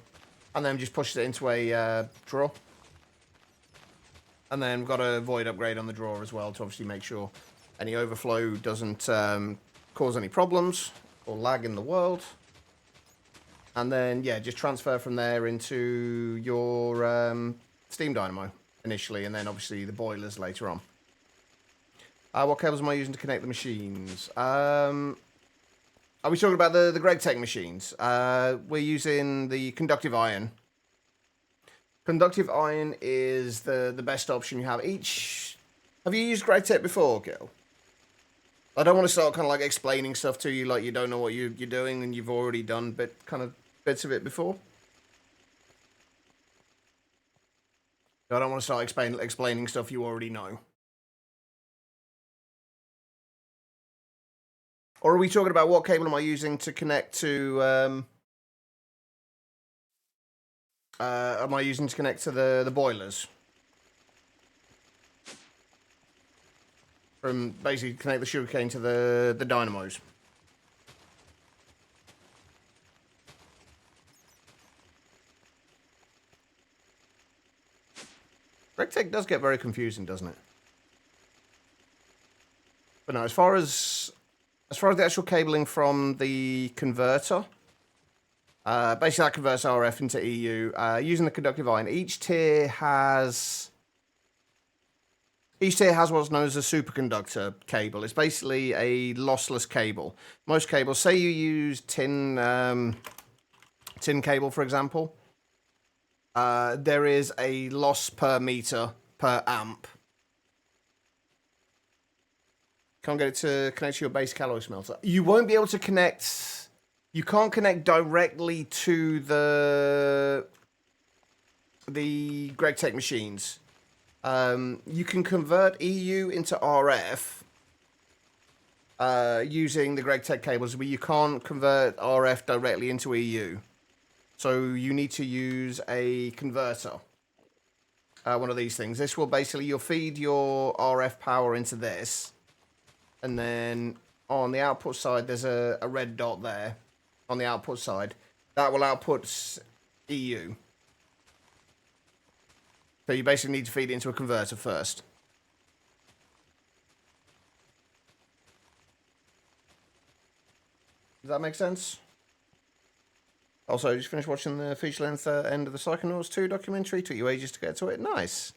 and then just pushes it into a drawer. And then we've got a void upgrade on the drawer as well to obviously make sure any overflow doesn't cause any problems or lag in the world. And then, yeah, just transfer from there into your steam dynamo initially, and then obviously the boilers later on. What cables am I using to connect the machines? Are we talking about the GregTech machines? We're using the conductive iron. Conductive iron is the best option you have. Have you used GregTech before, Gil? I don't want to start kind of like explaining stuff to you like you don't know what you're doing and you've already done bits of it before. I don't want to start explaining stuff you already know. Or are we talking about what cable am I using to connect to... am I using to connect to the boilers? From basically connect the sugarcane to the dynamos. GregTech does get very confusing, doesn't it? But no, as far as the actual cabling from the converter, basically that converts RF into EU using the conductive iron. Each tier has what's known as a superconductor cable. It's basically a lossless cable. Most cables, say you use tin cable, for example, there is a loss per meter per amp. Can't get it to connect to your basic alloy smelter. You won't be able to connect... You can't connect directly to the GregTech machines. You can convert EU into RF using the GregTech cables, but you can't convert RF directly into EU. So you need to use a converter. One of these things. This will basically, you'll feed your RF power into this. And then on the output side, there's a red dot there. On the output side. That will output EU. So you basically need to feed it into a converter first. Does that make sense? Also, just finished watching the feature-length end of the Psychonauts 2 documentary. Took you ages to get to it. Nice.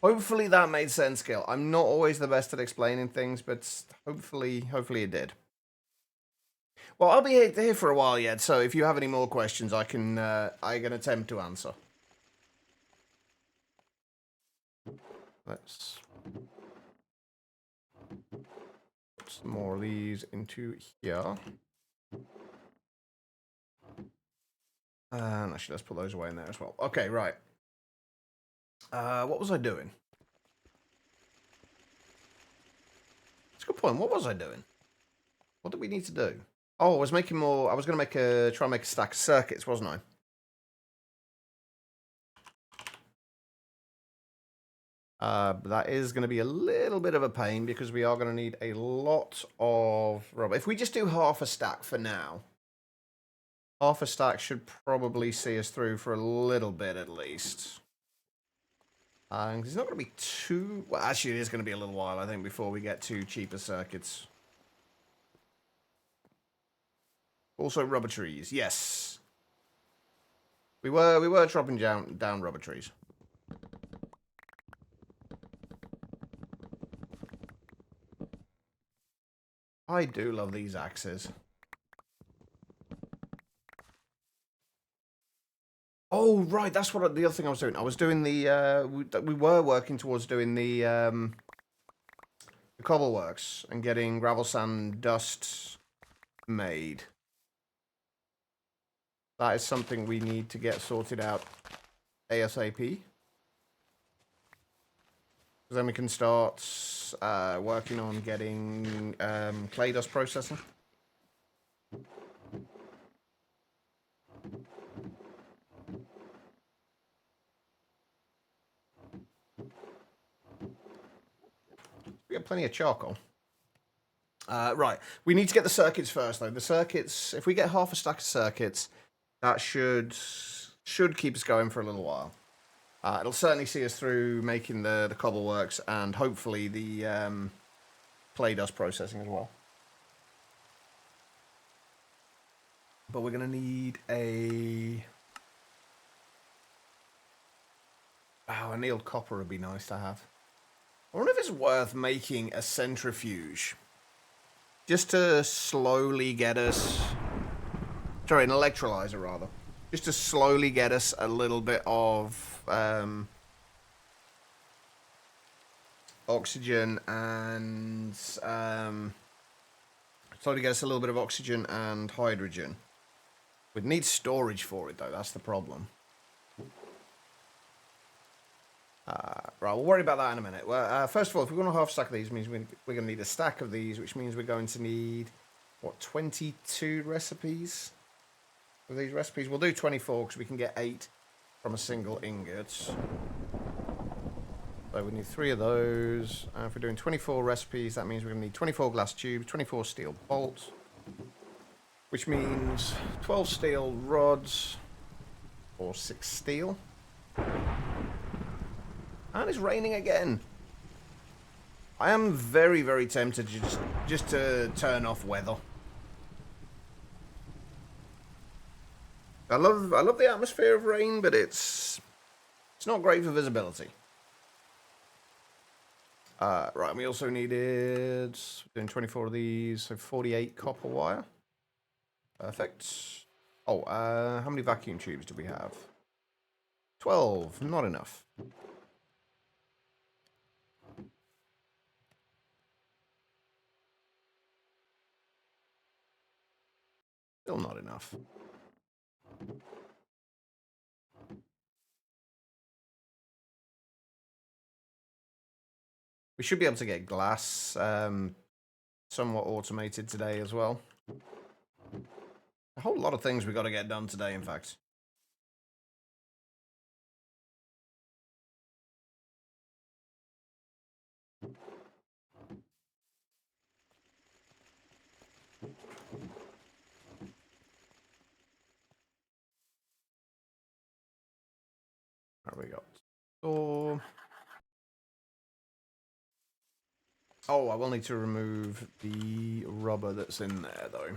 Hopefully that made sense, Gil. I'm not always the best at explaining things, but hopefully it did. Well, I'll be here for a while yet, so if you have any more questions, I can attempt to answer. Let's put some more of these into here. And actually, let's put those away in there as well. Okay, right. What was I doing? That's a good point. What was I doing? What did we need to do? Oh, I was making more. I was going to try and make a stack of circuits, wasn't I? But that is going to be a little bit of a pain because we are going to need a lot of rubber. If we just do half a stack for now, half a stack should probably see us through for a little bit at least. It's not going to be too... Well, actually, it is going to be a little while, I think, before we get to cheaper circuits. Also, rubber trees. Yes. We were dropping down rubber trees. I do love these axes. Oh, right, that's what the other thing I was doing. I was doing the, we were working towards doing the cobble works and getting gravel, sand, dust made. That is something we need to get sorted out ASAP. Because then we can start working on getting clay dust processing. We have plenty of charcoal. Right, we need to get the circuits first, though. The circuits, if we get half a stack of circuits, that should keep us going for a little while. It'll certainly see us through making the cobble works and hopefully the clay dust processing as well. But we're going to need a... Oh, annealed copper would be nice to have. I wonder if it's worth making a centrifuge. Just to slowly get us... Sorry, an electrolyzer, rather. Just to slowly get us a little bit of oxygen and... slowly get us a little bit of oxygen and hydrogen. We'd need storage for it, though. That's the problem. Right, we'll worry about that in a minute. Well, first of all, if we're going to half stack of these, means we're going to need a stack of these, which means we're going to need, what, 22 recipes? For these recipes, we'll do 24 because we can get 8 from a single ingot. So we need 3 of those. And if we're doing 24 recipes, that means we're going to need 24 glass tubes, 24 steel bolts, which means 12 steel rods or 6 steel. And it's raining again. I am very, very tempted to just to turn off weather. I love the atmosphere of rain, but it's not great for visibility. Right, and we also needed doing 24 of these, so 48 copper wire. Perfect. Oh, how many vacuum tubes do we have? 12, not enough. Still not enough. We should be able to get glass somewhat automated today as well. A whole lot of things we've got to get done today, in fact. There we go. So... Oh, I will need to remove the rubber that's in there, though.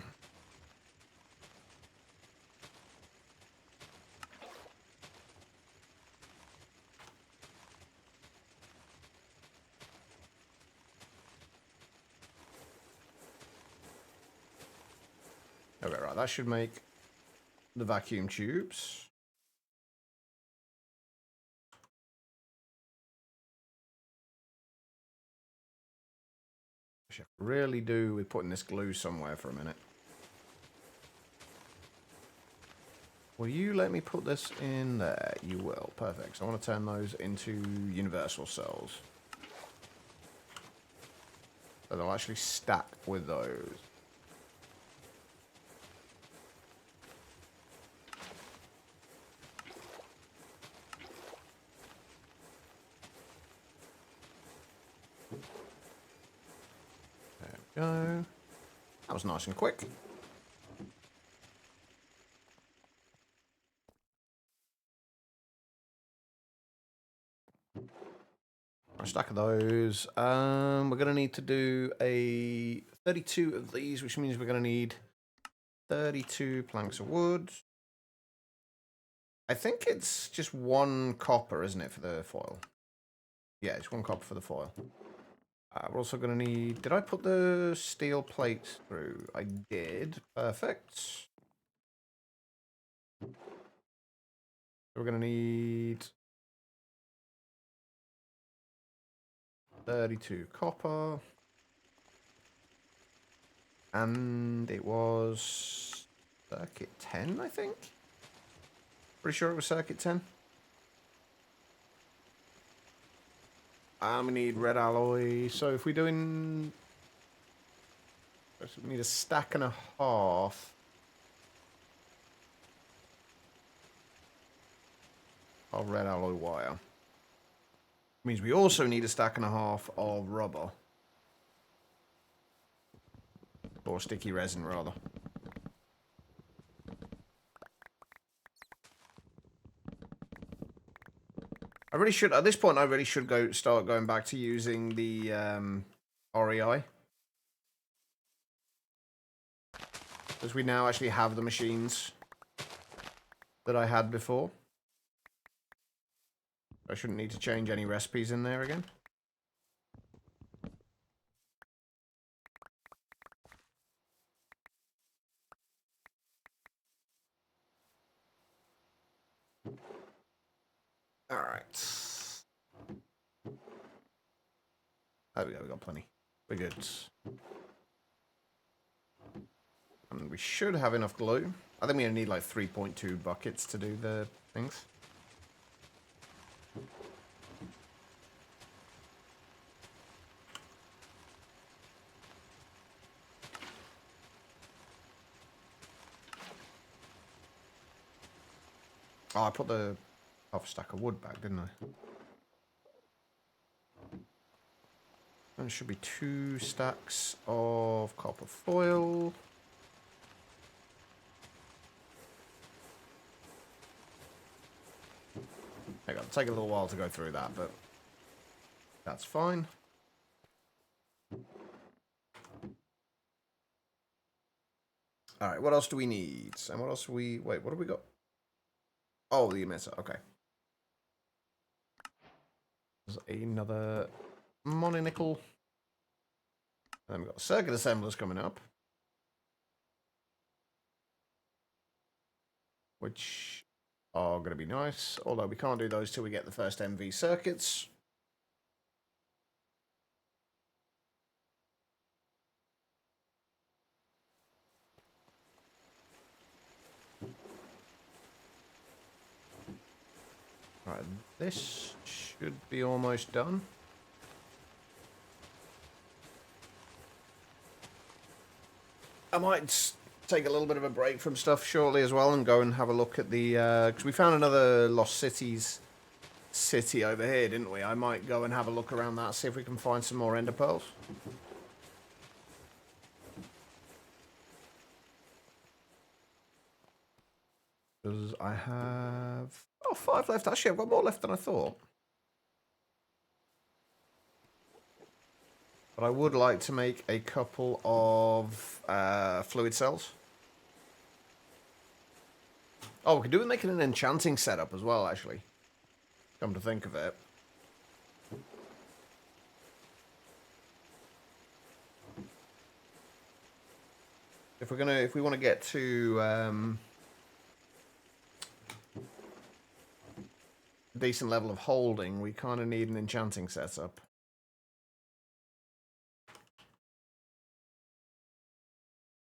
Okay, right, that should make the vacuum tubes. I should really do with putting this glue somewhere for a minute. Will you let me put this in there? You will. Perfect. So I want to turn those into universal cells. So they'll actually stack with those. Go. That was nice and quick. A stack of those. We're going to need to do a 32 of these, which means we're going to need 32 planks of wood. I think it's just 1 copper, isn't it, for the foil? Yeah, it's 1 copper for the foil. We're also going to need... Did I put the steel plates through? I did. Perfect. We're going to need 32 copper. And it was circuit 10, I think? Pretty sure it was circuit 10. And we need red alloy. So if we're doing... We need a stack and a half of red alloy wire. Means we also need a stack and a half of rubber. Or sticky resin, rather. I really should, at this point, I really should start going back to using the REI. Because we now actually have the machines that I had before. I shouldn't need to change any recipes in there again. Alright. There we go, we got plenty. We're good. And we should have enough glue. I think we only need like 3.2 buckets to do the things. Oh, I put the half a stack of wood back, didn't I? There should be 2 stacks of copper foil. It'll take a little while to go through that, but that's fine. Alright, what else do we need? And what else do we... Wait, what have we got? Oh, the emitter, okay. There's another Moninickel. And then we've got circuit assemblers coming up. Which are going to be nice. Although we can't do those till we get the first MV circuits. Right, this should be almost done. I might take a little bit of a break from stuff shortly as well and go and have a look at the... Because we found another Lost Cities city over here, didn't we? I might go and have a look around that, see if we can find some more ender pearls. Because I have... Oh, 5 left. Actually, I've got more left than I thought. But I would like to make a couple of fluid cells. Oh, we could do it making an enchanting setup as well, actually. Come to think of it. If we want to get to a decent level of holding, we kind of need an enchanting setup.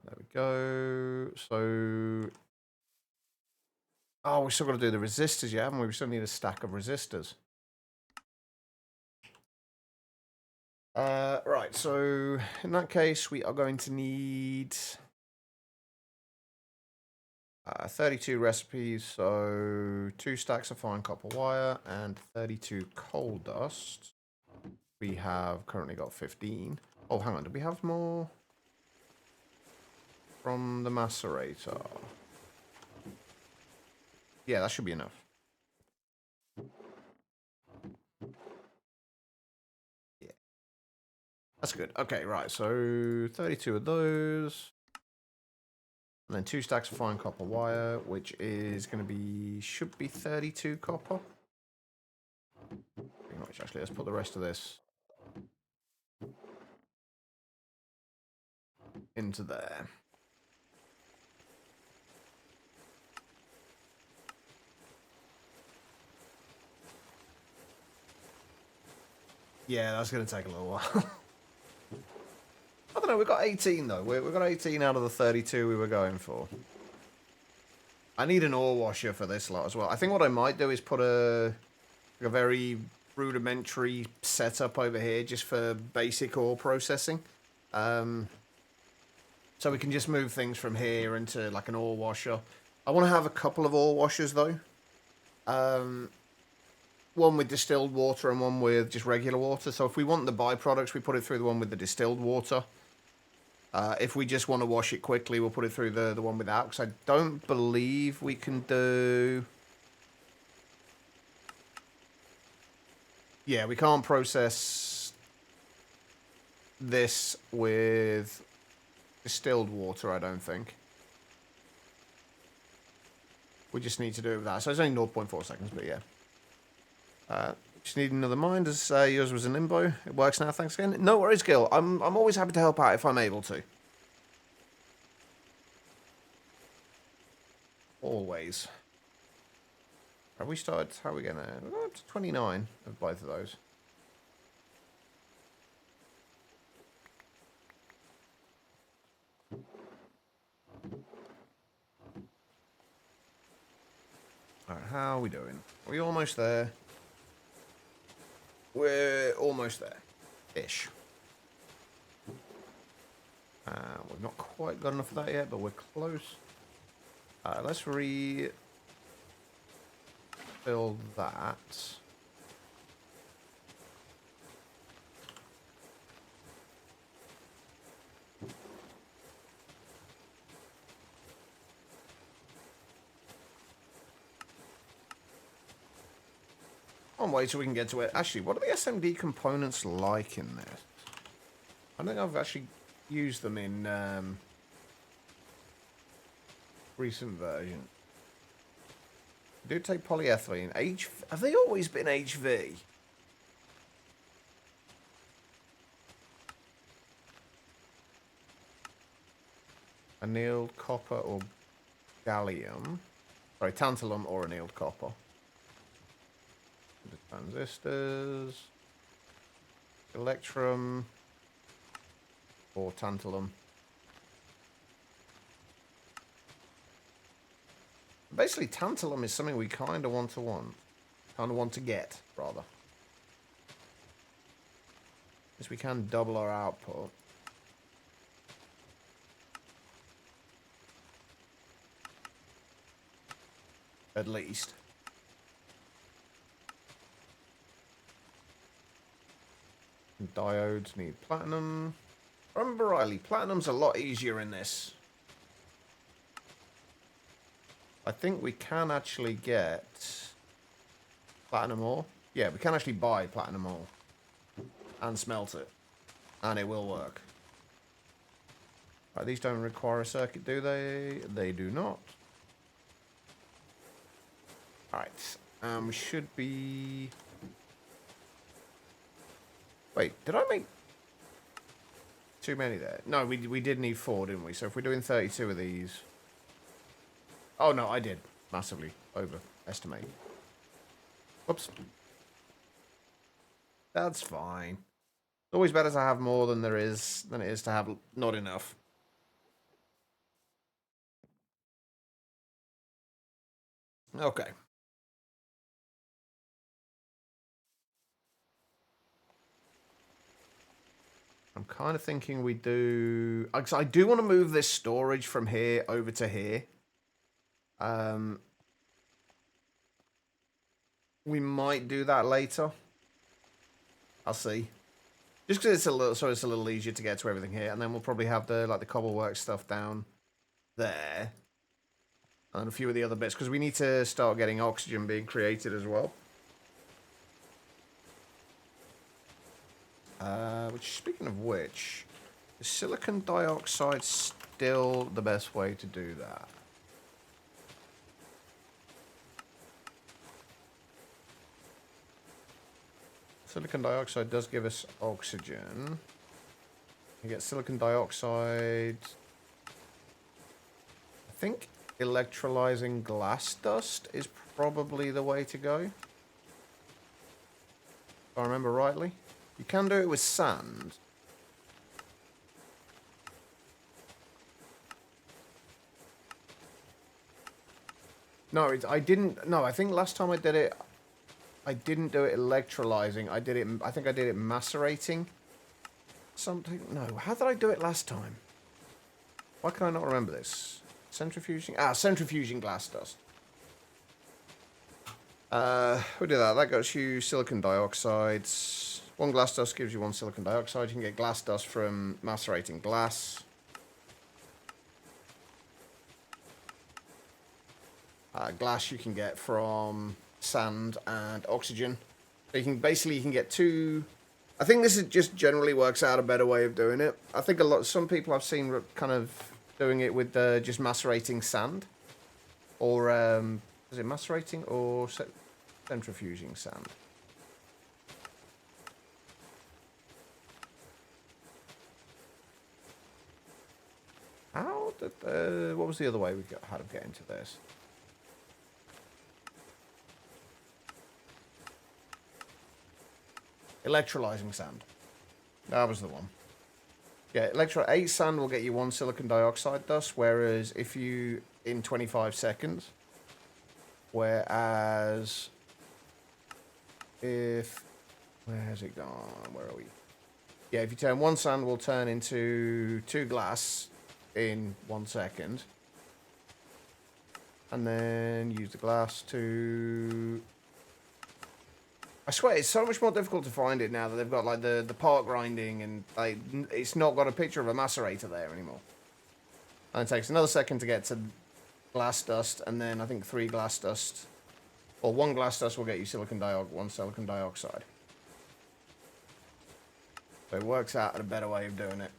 There we go. So, oh, we still got to do the resistors, yeah, haven't we? We still need a stack of resistors. Right, so in that case, we are going to need 32 recipes, so 2 stacks of fine copper wire and 32 coal dust. We have currently got 15. Oh, hang on. Do we have more from the macerator? Yeah, that should be enough. Yeah. That's good. Okay, right. So 32 of those. And then 2 stacks of fine copper wire, which is going to be, should be 32 copper. Pretty much, actually. Let's put the rest of this into there. Yeah, that's going to take a little while. I don't know, we got 18 though. We got 18 out of the 32 we were going for. I need an ore washer for this lot as well. I think what I might do is put a very rudimentary setup over here just for basic ore processing. So we can just move things from here into like an ore washer. I want to have a couple of ore washers though. One with distilled water and one with just regular water. So if we want the byproducts, we put it through the one with the distilled water. If we just want to wash it quickly, we'll put it through the one without. Because I don't believe we can do... Yeah, we can't process this with distilled water, I don't think. We just need to do it with that. So it's only 0.4 seconds, but yeah. Just need another mine, as yours was in limbo. It works now, thanks again. No worries, Gil. I'm always happy to help out if I'm able to. Always. Have we started? How are we going to... We're going up to 29 of both of those. Alright, how are we doing? Are we almost there? We're almost there. Ish. We've not quite got enough of that yet, but we're close. Let's refill that. On wait till we can get to it. Actually, what are the SMD components like in this? I don't think I've actually used them in recent version. Do take polyethylene. Have they always been HV? Annealed copper or gallium. Sorry, tantalum or annealed copper. The transistors. Electrum. Or tantalum. Basically, tantalum is something we kind of want to get, rather. Because we can double our output. At least. And diodes need platinum. Remember rightly, platinum's a lot easier in this. I think we can actually get platinum ore. Yeah, we can actually buy platinum ore and smelt it, and it will work. Right, these don't require a circuit, do they? They do not. Alright, we should be... Wait, did I make too many there? No, we did need 4, didn't we? So if we're doing 32 of these... Oh, no, I did. Massively overestimate. Whoops. That's fine. It's always better to have more than it is to have not enough. Okay. I'm kind of thinking we do... Because I do want to move this storage from here over to here. We might do that later. I'll see. Just because it's a little easier to get to everything here, and then we'll probably have the cobblework stuff down there, and a few of the other bits because we need to start getting oxygen being created as well. Which, speaking of which, is silicon dioxide still the best way to do that? Silicon dioxide does give us oxygen. You get silicon dioxide. I think electrolyzing glass dust is probably the way to go. If I remember rightly. You can do it with sand. No, I didn't. No, I think last time I did it, I didn't do it electrolyzing. I think I did it macerating. Something. No, how did I do it last time? Why can I not remember this? Centrifuging. Centrifuging glass dust. We do that. That got you silicon dioxide. One glass dust gives you one silicon dioxide. You can get glass dust from macerating glass. Glass you can get from sand and oxygen. So you can get two. I think this is just generally works out a better way of doing it. I think some people I've seen kind of doing it with just macerating sand, or is it macerating or centrifuging sand? How did what was the other way we had to get into this? Electrolyzing sand. That was the one. Yeah, 8 sand will get you 1 silicon dioxide dust, whereas if you in 25 seconds. Whereas if where has it gone? Where are we? Yeah, if you turn 1 sand will turn into 2 glass in 1 second. And then use the glass to... I swear, it's so much more difficult to find it now that they've got, like, the part grinding and, like, it's not got a picture of a macerator there anymore. And it takes another second to get to glass dust, and then I think 3 glass dust. Or 1 glass dust will get you 1 silicon dioxide. So it works out a better way of doing it.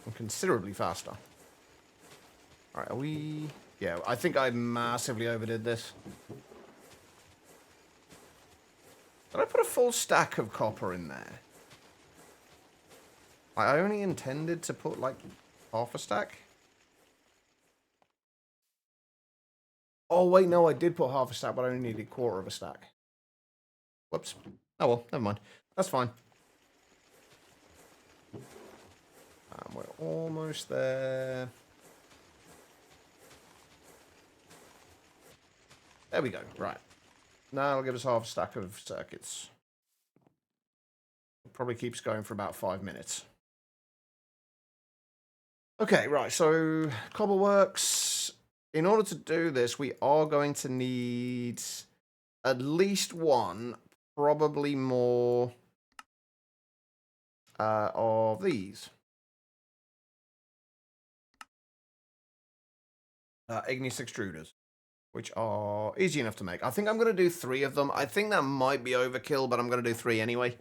And considerably faster. Alright, are we... Yeah, I think I massively overdid this. Did I put a full stack of copper in there? I only intended to put, like, half a stack. Oh, wait, no, I did put half a stack, but I only needed a quarter of a stack. Whoops. Oh, well, never mind. That's fine. We're almost there. There we go. Right. Now it'll give us half a stack of circuits. It probably keeps going for about 5 minutes. Okay, right. So, Cobbleworks. In order to do this, we are going to need at least 1, probably more, of these. Igneous extruders, which are easy enough to make. I think I'm going to do 3 of them. I think that might be overkill, but I'm going to do 3 anyway.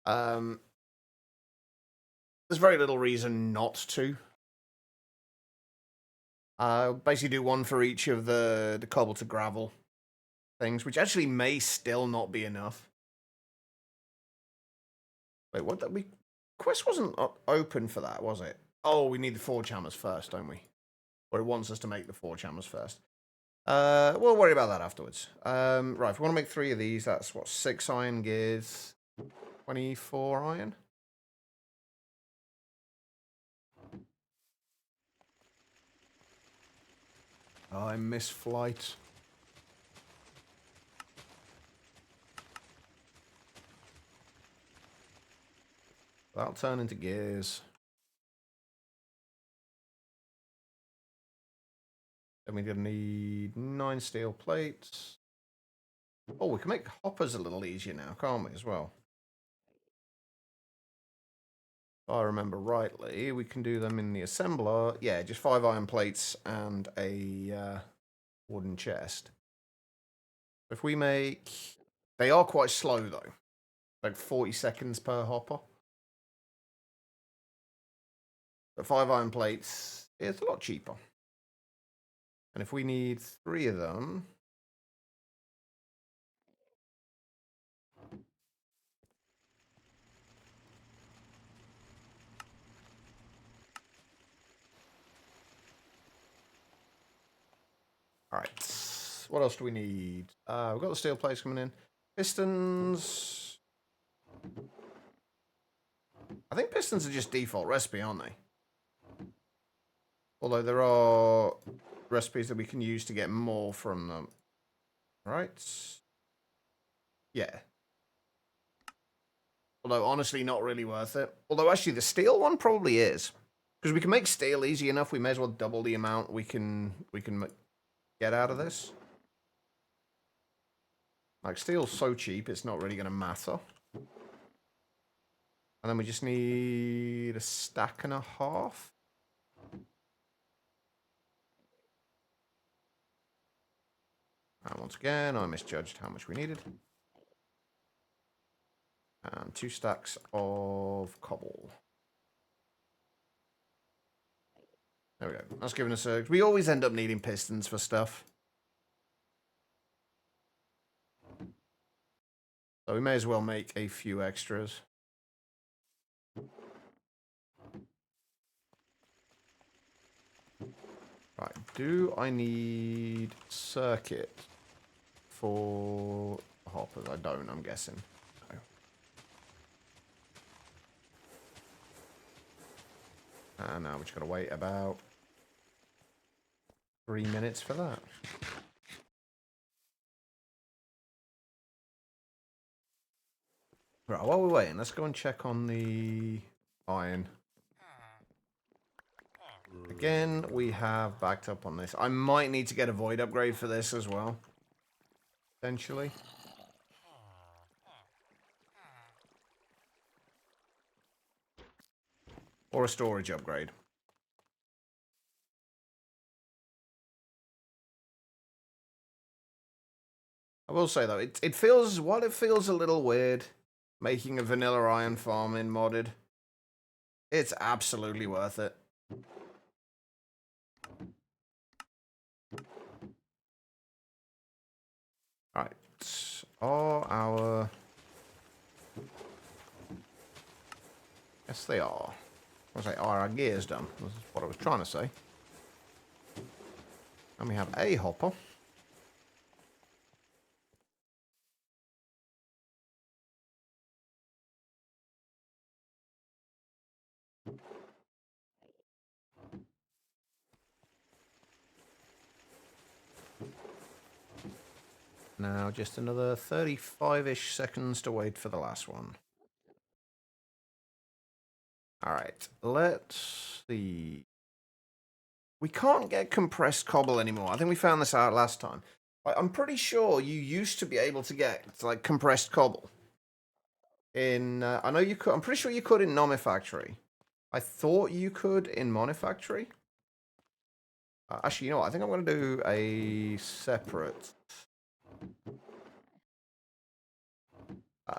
There's very little reason not to. Basically do 1 for each of the cobble to gravel things, which actually may still not be enough. Wait, what? Quest wasn't open for that, was it? Oh, we need the forge hammers first, don't we? Or it wants us to make the forge hammers first. We'll worry about that afterwards. Right, if we want to make 3 of these, that's what, 6 iron gears, 24 iron? Oh, I miss flight. That'll turn into gears. Then we're going to need 9 steel plates. Oh, we can make hoppers a little easier now, can't we, as well? I remember rightly, we can do them in the assembler. Yeah, just 5 iron plates and a wooden chest. If we make... They are quite slow, though. Like 40 seconds per hopper. But 5 iron plates is a lot cheaper. And if we need 3 of them... Alright. What else do we need? We've got the steel plates coming in. Pistons... I think pistons are just default recipe, aren't they? Although there are recipes that we can use to get more from them. Right? Yeah. Although, honestly, not really worth it. Although, actually, the steel one probably is. Because we can make steel easy enough, we may as well double the amount we can get out of this. Like, steel's so cheap, it's not really going to matter. And then we just need a stack and a half. And once again, I misjudged how much we needed. And 2 stacks of cobble. There we go. That's giving us a... We always end up needing pistons for stuff. So we may as well make a few extras. Right, do I need circuit for hoppers? I don't, I'm guessing. No. And now we just got to wait about 3 minutes for that. Right, while we're waiting, let's go and check on the iron. Again, we have backed up on this. I might need to get a void upgrade for this as well. Potentially. Or a storage upgrade. I will say though, it feels, while it feels a little weird making a vanilla iron farm in modded, it's absolutely worth it. Right. Are our... Yes, they are. I was like, are our gears done? That's what I was trying to say. And we have a hopper. Now, just another 35-ish seconds to wait for the last one. Alright, let's see. We can't get compressed cobble anymore. I think we found this out last time. I'm pretty sure you used to be able to get, like, compressed cobble. In, I know you could, I'm pretty sure you could in Monifactory. I thought you could in Monifactory. Actually, you know what? I think I'm going to do a separate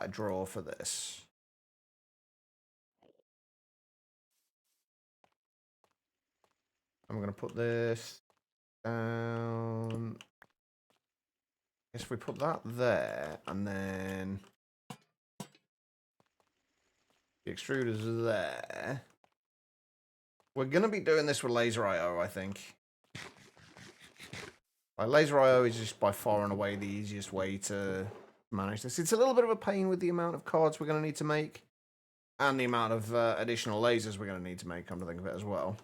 draw for this. I'm going to put this down. I guess we put that there, and then the extruder's there. We're going to be doing this with laser IO, I think. Laser IO is just by far and away the easiest way to manage this. It's a little bit of a pain with the amount of cards we're going to need to make, and the amount of additional lasers we're going to need to make, come to think of it as well.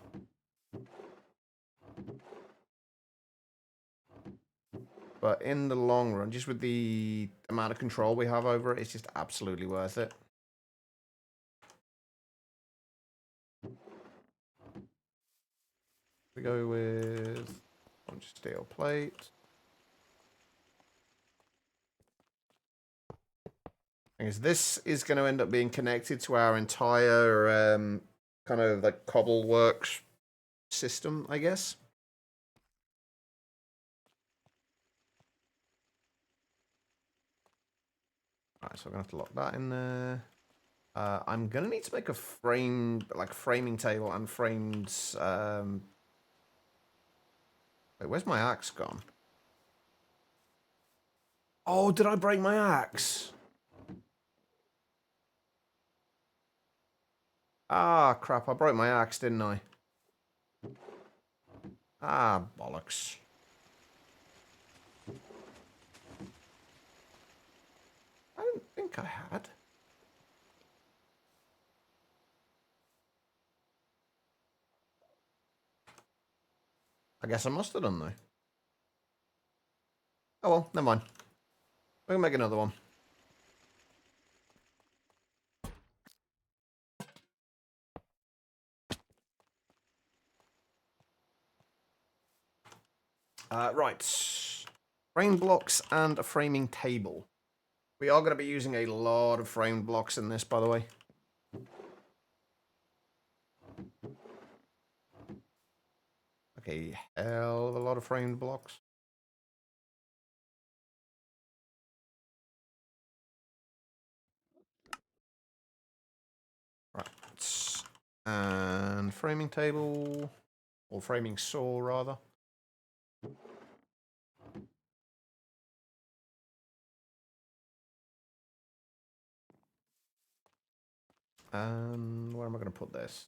But in the long run, just with the amount of control we have over it, it's just absolutely worth it. We go with a bunch of steel plate. Because this is going to end up being connected to our entire kind of like cobble works system, I guess. Alright, so we're going to have to lock that in there. I'm going to need to make a framing table and framed... Wait, where's my axe gone? Oh, did I break my axe? Ah, crap, I broke my axe, didn't I? Ah, bollocks. I didn't think I had. I guess I must have done, though. Oh well, never mind. We can make another one. Right. Frame blocks and a framing table. We are going to be using a lot of frame blocks in this, by the way. Okay, hell of a lot of framed blocks. Right. And framing table, or framing saw, rather. And where am I going to put this?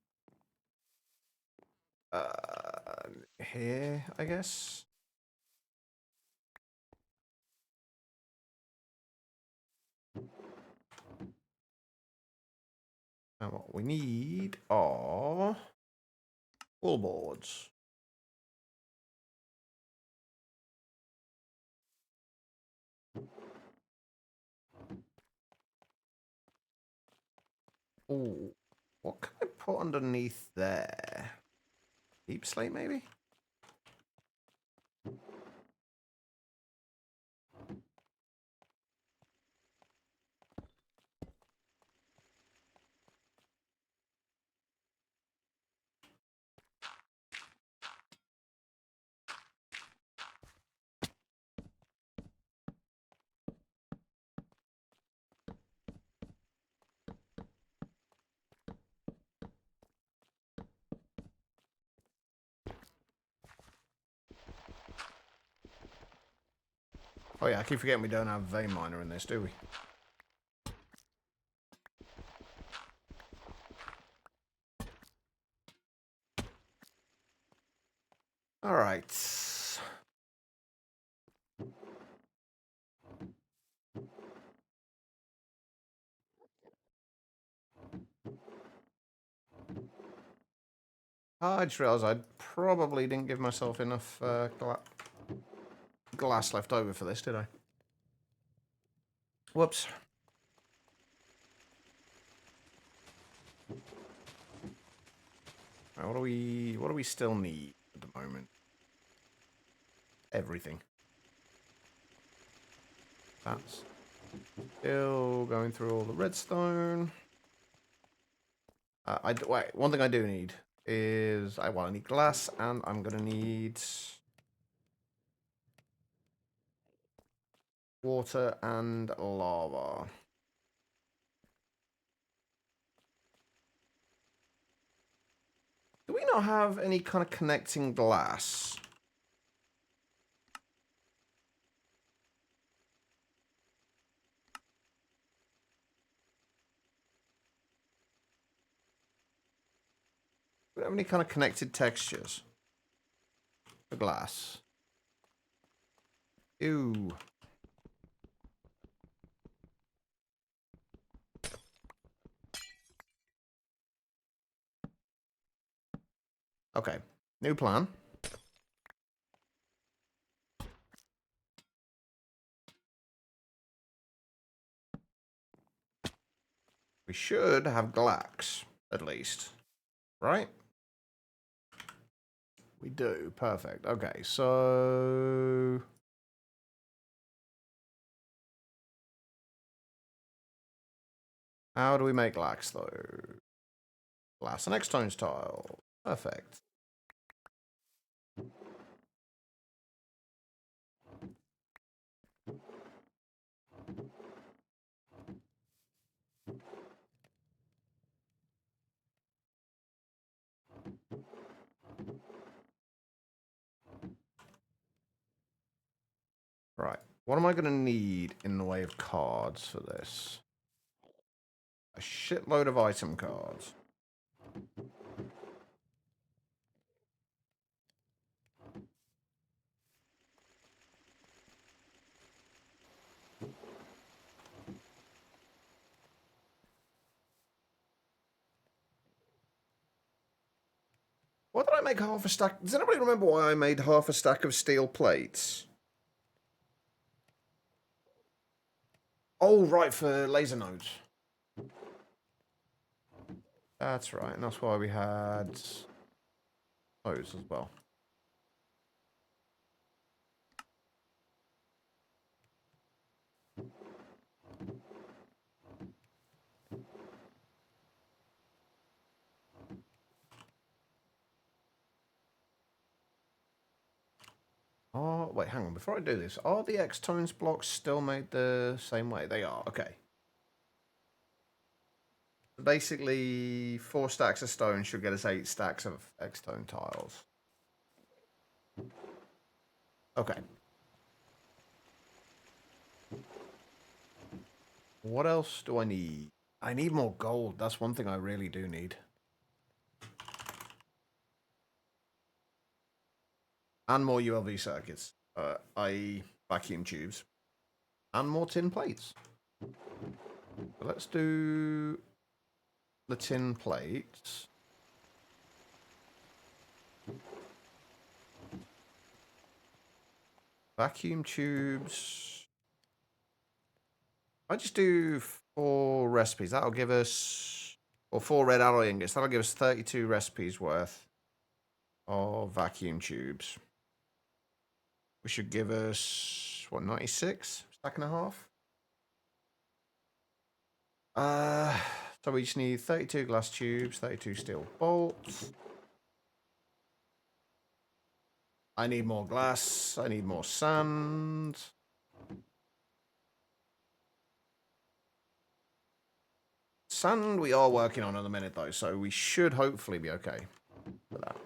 Here, I guess. And what we need are wall boards. Oh, what can I put underneath there? Deep slate, maybe? Oh yeah, I keep forgetting we don't have vein miner in this, do we? Alright. I just realised I probably didn't give myself enough glass left over for this, did I? Whoops. Right, what do we still need at the moment? Everything. That's still going through all the redstone. Wait, one thing I do need is I need glass, and I'm gonna need water and lava. Do we not have any kind of connecting glass? Do we have any kind of connected textures for glass? Ew. Okay, new plan. We should have glax, at least. Right? We do. Perfect. Okay, so... How do we make glass, though? Glass and X-tones tile. Perfect. Right. What am I going to need in the way of cards for this? A shitload of item cards. Why did I make half a stack? Does anybody remember why I made half a stack of steel plates? Oh, right, for laser nodes. That's right, and that's why we had those as well. Oh, wait, hang on. Before I do this, are the X-tones blocks still made the same way? They are, okay. Basically, 4 stacks of stone should get us 8 stacks of X-tone tiles. Okay. What else do I need? I need more gold. That's one thing I really do need. And more ULV circuits, i.e. vacuum tubes. And more tin plates. So let's do the tin plates. Vacuum tubes. I just do 4 recipes. That'll give us, or 4 red alloy ingots. That'll give us 32 recipes worth of vacuum tubes. We should give us, what, 96? Stack and a half? So we just need 32 glass tubes, 32 steel bolts. I need more glass. I need more sand. Sand we are working on at the minute, though, so we should hopefully be okay for that.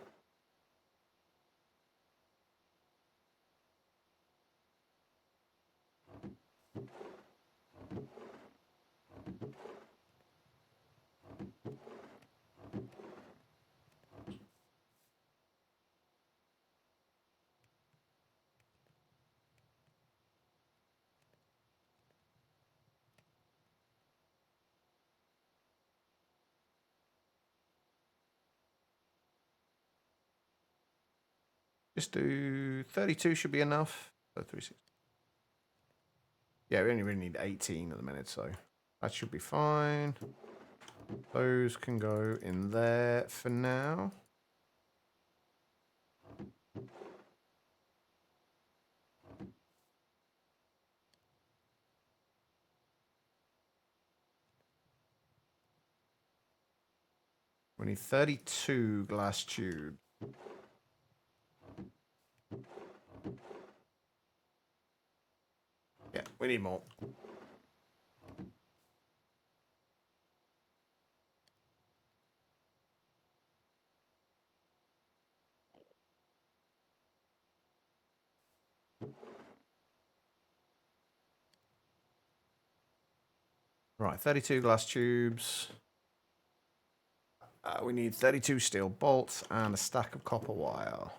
Just do 32 should be enough. 36. Yeah, we only really need 18 at the minute, so that should be fine. Those can go in there for now. We need 32 glass tubes. Yeah, we need more. Right, 32 glass tubes. We need 32 steel bolts and a stack of copper wire.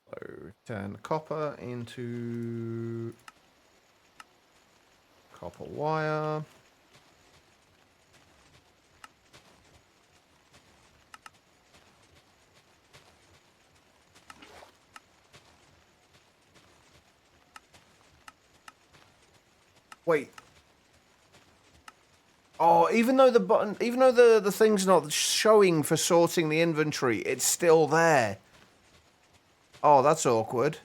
So turn copper into copper wire. Wait. Oh, even though the button, even though the thing's not showing for sorting the inventory, it's still there. Oh, that's awkward.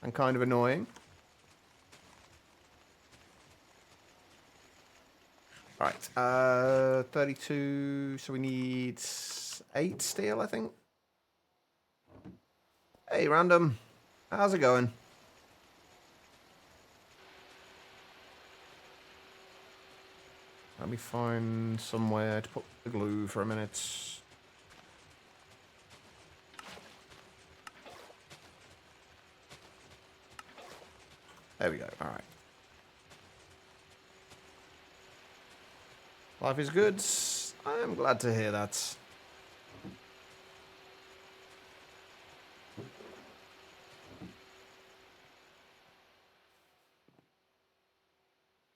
And kind of annoying. Right, 32, so we need 8 steel, I think. Hey, random. How's it going? Let me find somewhere to put the glue for a minute. There we go, alright. Life is good. I am glad to hear that.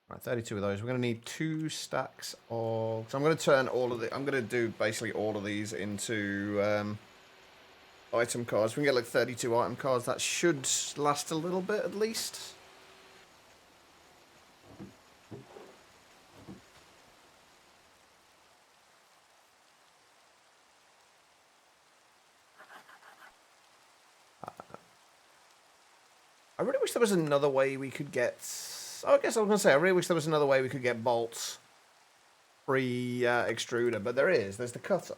Right, 32 of those. We're going to need 2 stacks of... So I'm going to turn all of the... I'm going to do basically all of these into item cards. We can get like 32 item cards. That should last a little bit at least. I really wish there was another way we could get... Oh, I guess I was going to say, I really wish there was another way we could get bolts free extruder, but there is. There's the cutter.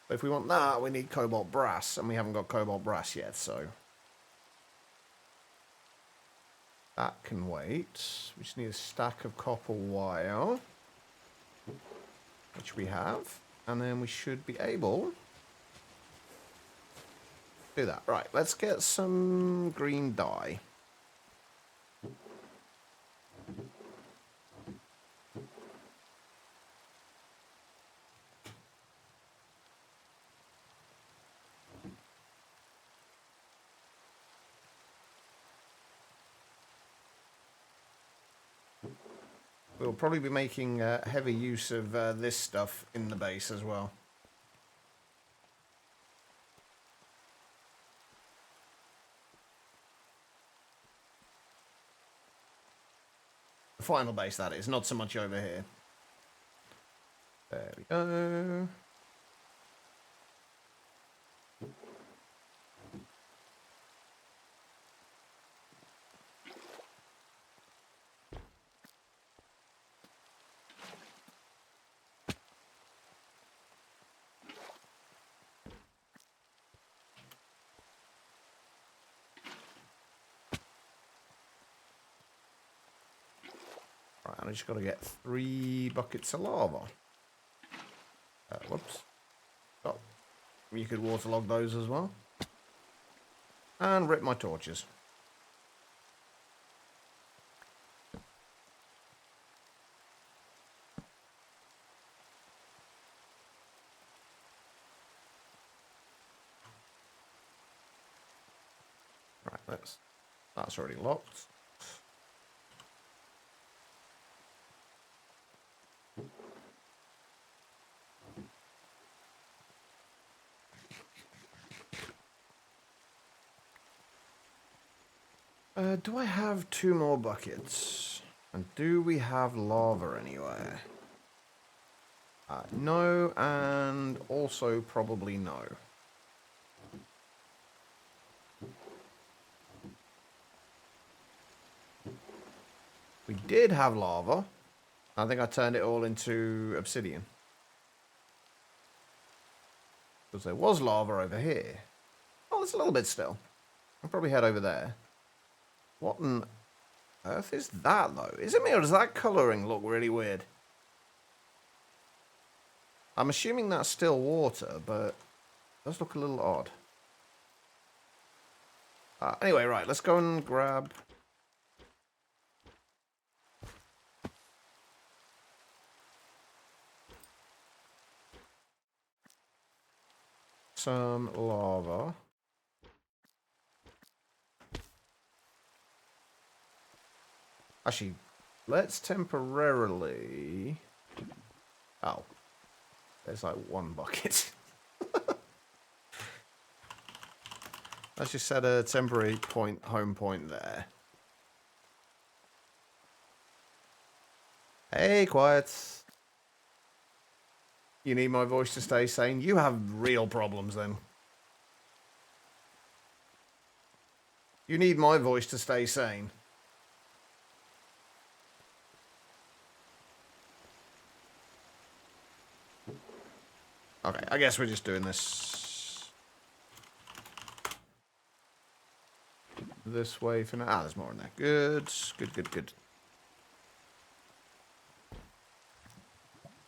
But if we want that, we need cobalt brass, and we haven't got cobalt brass yet, so... That can wait. We just need a stack of copper wire, which we have, and then we should be able to do that. Right, let's get some green dye. We'll probably be making heavy use of this stuff in the base as well. The final base, that is, not so much over here. There we go. Right, and I just got to get 3 buckets of lava. Whoops. Oh, you could waterlog those as well. And rip my torches. Right, that's already locked. Do I have 2 more buckets? And do we have lava anywhere? No, and also probably no. We did have lava. I think I turned it all into obsidian. Because there was lava over here. Oh, there's a little bit still. I'll probably head over there. What on earth is that, though? Is it me, or does that colouring look really weird? I'm assuming that's still water, but it does look a little odd. Anyway, right, let's go and grab... some lava. Actually, let's temporarily... Oh. There's like 1 bucket. Let's just set a temporary home point there. Hey, quiet. You need my voice to stay sane? You have real problems then. You need my voice to stay sane. Okay, I guess we're just doing this this way for now. Ah, there's more in there. Good, good, good, good.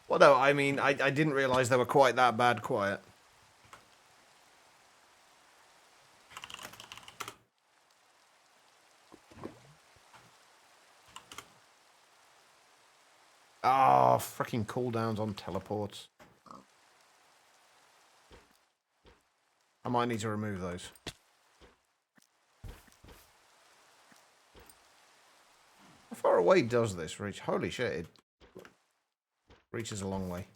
Well, no, I mean, I didn't realise they were quite that bad quiet. Ah, freaking cooldowns on teleports. I might need to remove those. How far away does this reach? Holy shit, it reaches a long way.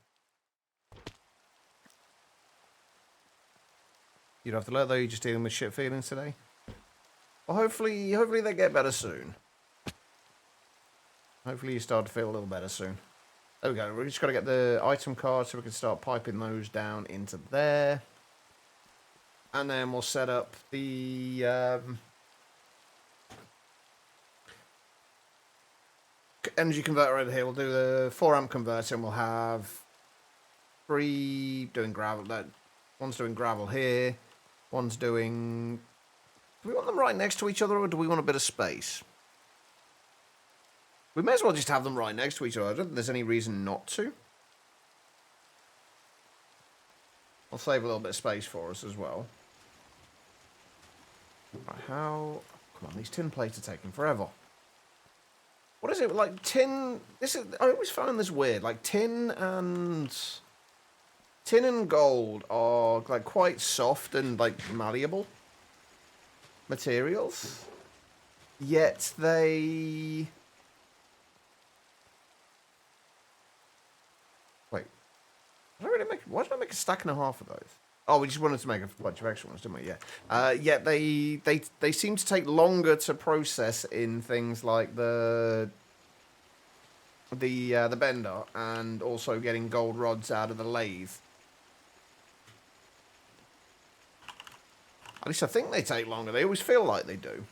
You'd have to let though, you're just dealing with shit feelings today. Well, hopefully they get better soon. Hopefully you start to feel a little better soon. There we go. We're just got to get the item card so we can start piping those down into there. And then we'll set up the energy converter over here. We'll do the 4 amp converter and we'll have 3 doing gravel. One's doing gravel here. One's doing... Do we want them right next to each other or do we want a bit of space? We may as well just have them right next to each other. I don't think there's any reason not to. I'll save a little bit of space for us as well. Right, how... Come on, these tin plates are taking forever. What is it? Like tin... I always find this weird. Like tin and gold are like quite soft and like malleable materials. Yet they... Wait. Why did I make a stack and a half of those? Oh, we just wanted to make a bunch of extra ones, didn't we? Yeah. Yet they seem to take longer to process in things like the bender and also getting gold rods out of the lathe. At least I think they take longer. They always feel like they do.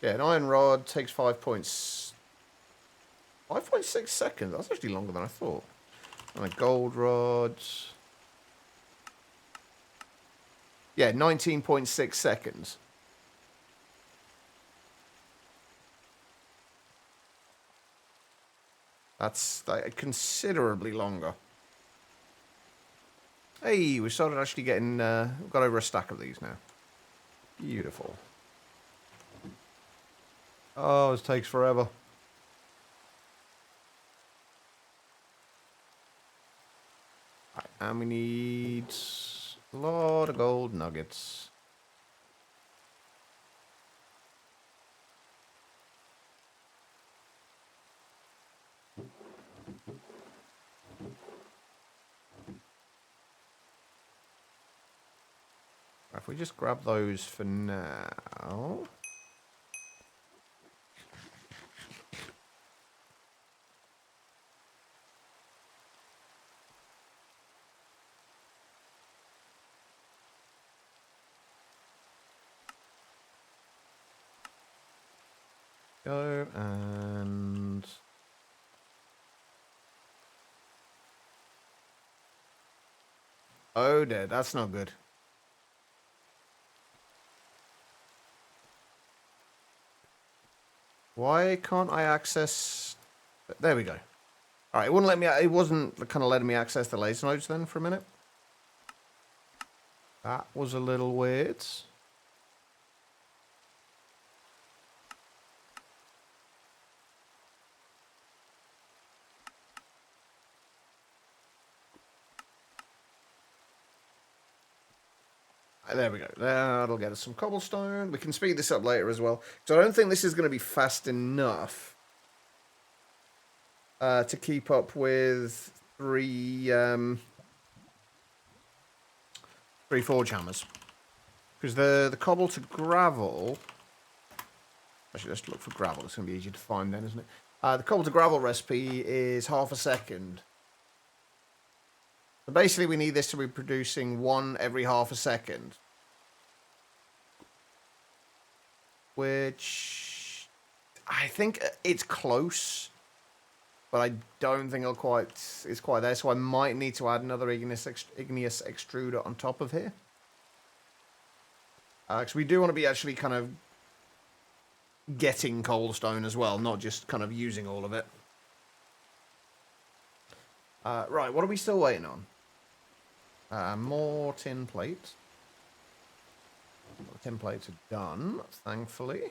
Yeah, an iron rod takes 5.6 seconds. That's actually longer than I thought. And a gold rod. Yeah, 19.6 seconds. That's like, considerably longer. Hey, we started actually getting... we've got over a stack of these now. Beautiful. Oh, this takes forever. Right, and we need a lot of gold nuggets. If we just grab those for now... Go and... Oh dear, that's not good. Why can't I access... There we go. Alright, it wouldn't let me... It wasn't kind of letting me access the laser nodes then for a minute. That was a little weird. There we go. That'll get us some cobblestone. We can speed this up later as well. So I don't think this is going to be fast enough to keep up with three forge hammers. Because the cobble to gravel... Actually, let's look for gravel. It's going to be easier to find then, isn't it? The cobble to gravel recipe is half a second. So basically, we need this to be producing 1 every half a second. Which... I think it's close. but I don't think it's quite there. So I might need to add another igneous extruder on top of here. Because we do want to be actually kind of getting coal stone as well, not just kind of using all of it. Right, what are we still waiting on? More tin plates. The tin plates are done, thankfully.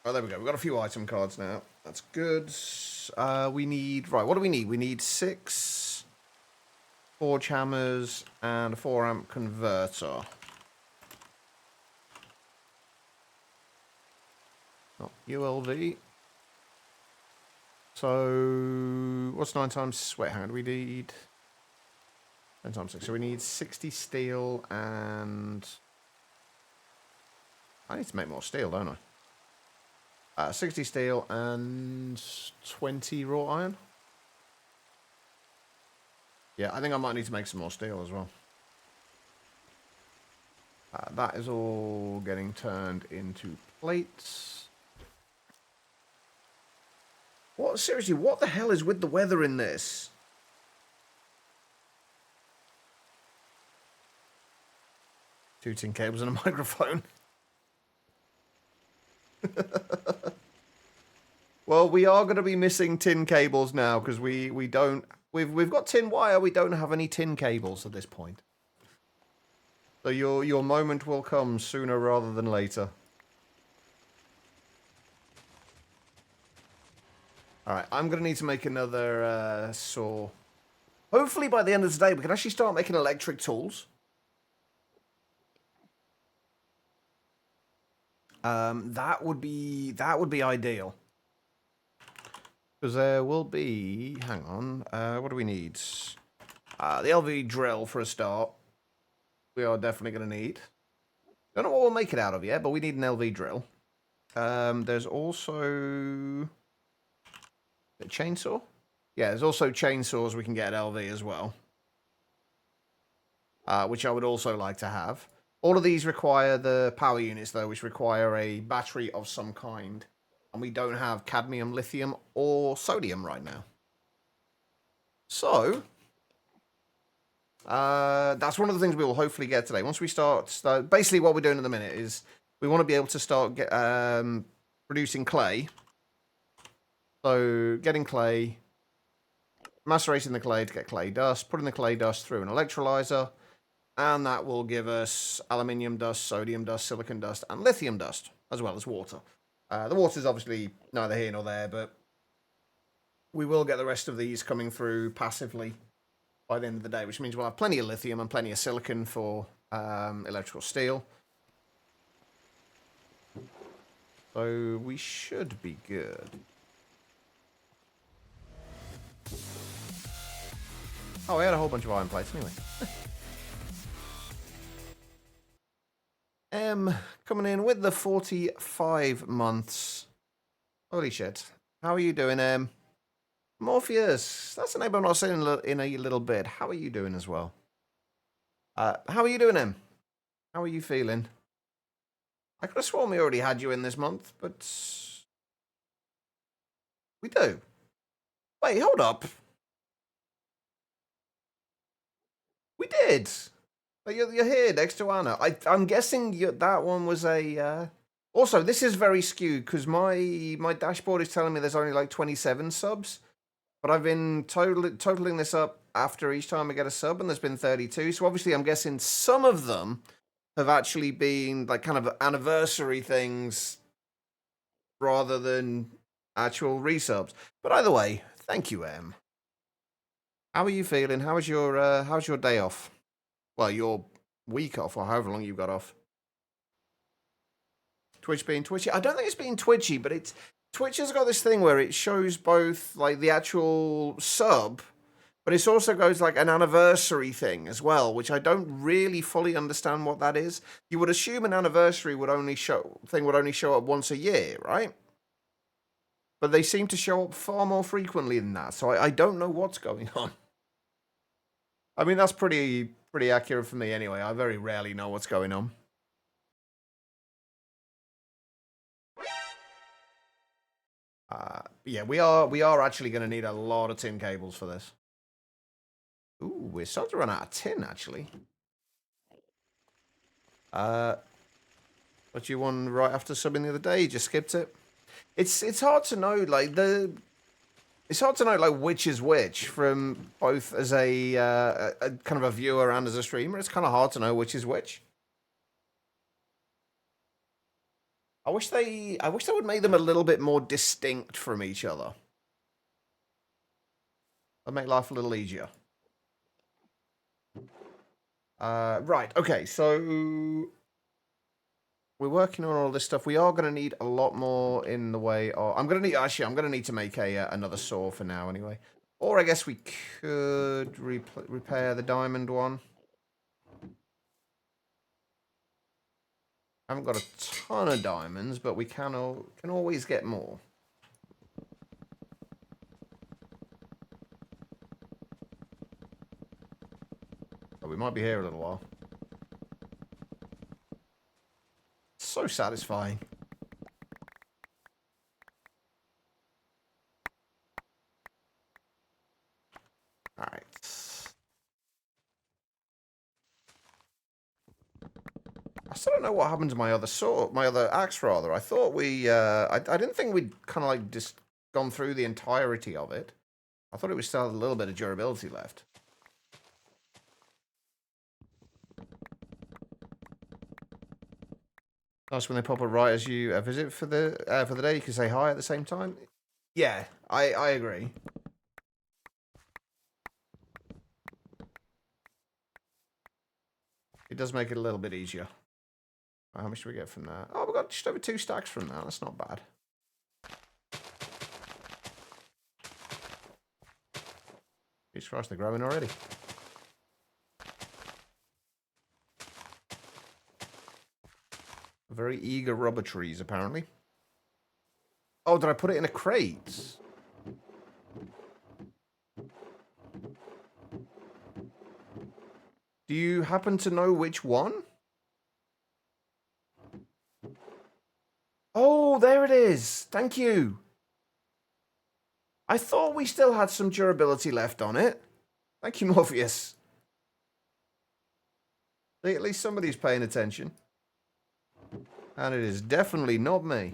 Oh, there we go. We've got a few item cards now. That's good. We need... Right, what do we need? We need 6 forge hammers and a 4-amp converter. Not ULV. So, what's 9 times sweat? How do we need... 10 times 6. So we need 60 steel and... I need to make more steel, don't I? 60 steel and 20 wrought iron. Yeah, I think I might need to make some more steel as well. That is all getting turned into plates. What? Seriously, what the hell is with the weather in this? Two tin cables and a microphone. Well, we are going to be missing tin cables now because we've got tin wire. We don't have any tin cables at this point. So your moment will come sooner rather than later. All right, I'm going to need to make another saw. Hopefully by the end of the day we can actually start making electric tools. That would be ideal. Because there will be... Hang on. What do we need? The LV drill for a start. We are definitely going to need. Don't know what we'll make it out of yet, but we need an LV drill. There's also... a chainsaw? Yeah, there's also chainsaws we can get at LV as well. Which I would also like to have. All of these require the power units, though, which require a battery of some kind. And we don't have cadmium, lithium, or sodium right now. So, that's one of the things we will hopefully get today. Once we start basically what we're doing at the minute is we want to be able to start producing clay. So, getting clay, macerating the clay to get clay dust, putting the clay dust through an electrolyzer, and that will give us aluminium dust, sodium dust, silicon dust, and lithium dust, as well as water. The water is obviously neither here nor there, but we will get the rest of these coming through passively by the end of the day, which means we'll have plenty of lithium and plenty of silicon for electrical steel. So we should be good. Oh, I had a whole bunch of iron plates anyway. Coming in with the 45 months. Holy shit. How are you doing, Morpheus? That's a name I'm not saying in a little bit. How are you doing as well? How are you doing, Em? How are you feeling? I could have sworn we already had you in this month, but... we do. Wait, hold up. We did. You're here next to Anna. I'm guessing that one was a... Also, this is very skewed because my dashboard is telling me there's only like 27 subs. But I've been totaling this up after each time I get a sub, and there's been 32. So obviously I'm guessing some of them have actually been like kind of anniversary things rather than actual resubs. But either way, thank you, Em. How are you feeling? How's your day off? Well, your week off, or however long you've got off. Twitch being twitchy. I don't think it's being twitchy, but Twitch has got this thing where it shows both like the actual sub, but it also goes like an anniversary thing as well, which I don't really fully understand what that is. You would assume an anniversary would only show up once a year, right? But they seem to show up far more frequently than that, so I don't know what's going on. I mean, that's pretty pretty accurate for me anyway. I very rarely know what's going on. Yeah, we are actually going to need a lot of tin cables for this. Ooh, we're starting to run out of tin, actually. What you won right after subbing the other day? You just skipped it. It's hard to know, like, it's hard to know, like, which is which from both as a kind of a viewer and as a streamer. It's kind of hard to know which is which. I wish they would make them a little bit more distinct from each other. That'd make life a little easier. Right, okay, so we're working on all this stuff. We are going to need a lot more in the way of... I'm going to need to make another saw for now anyway. Or I guess we could repair the diamond one. Haven't got a ton of diamonds, but we can always get more. But we might be here a little while. So satisfying. Alright. I still don't know what happened to my other sword, my other axe rather. I thought we, I didn't think we'd kind of like just gone through the entirety of it. I thought it was still had a little bit of durability left. Nice when they pop up right as you visit for the day. You can say hi at the same time. Yeah, I agree. It does make it a little bit easier. How much do we get from that? Oh, we got just over 2 stacks from that. That's not bad. Jesus Christ, they're growing already. Very eager rubber trees, apparently. Oh, did I put it in a crate? Do you happen to know which one? Oh, there it is. Thank you. I thought we still had some durability left on it. Thank you, Morpheus. See, at least somebody's paying attention. And it is definitely not me.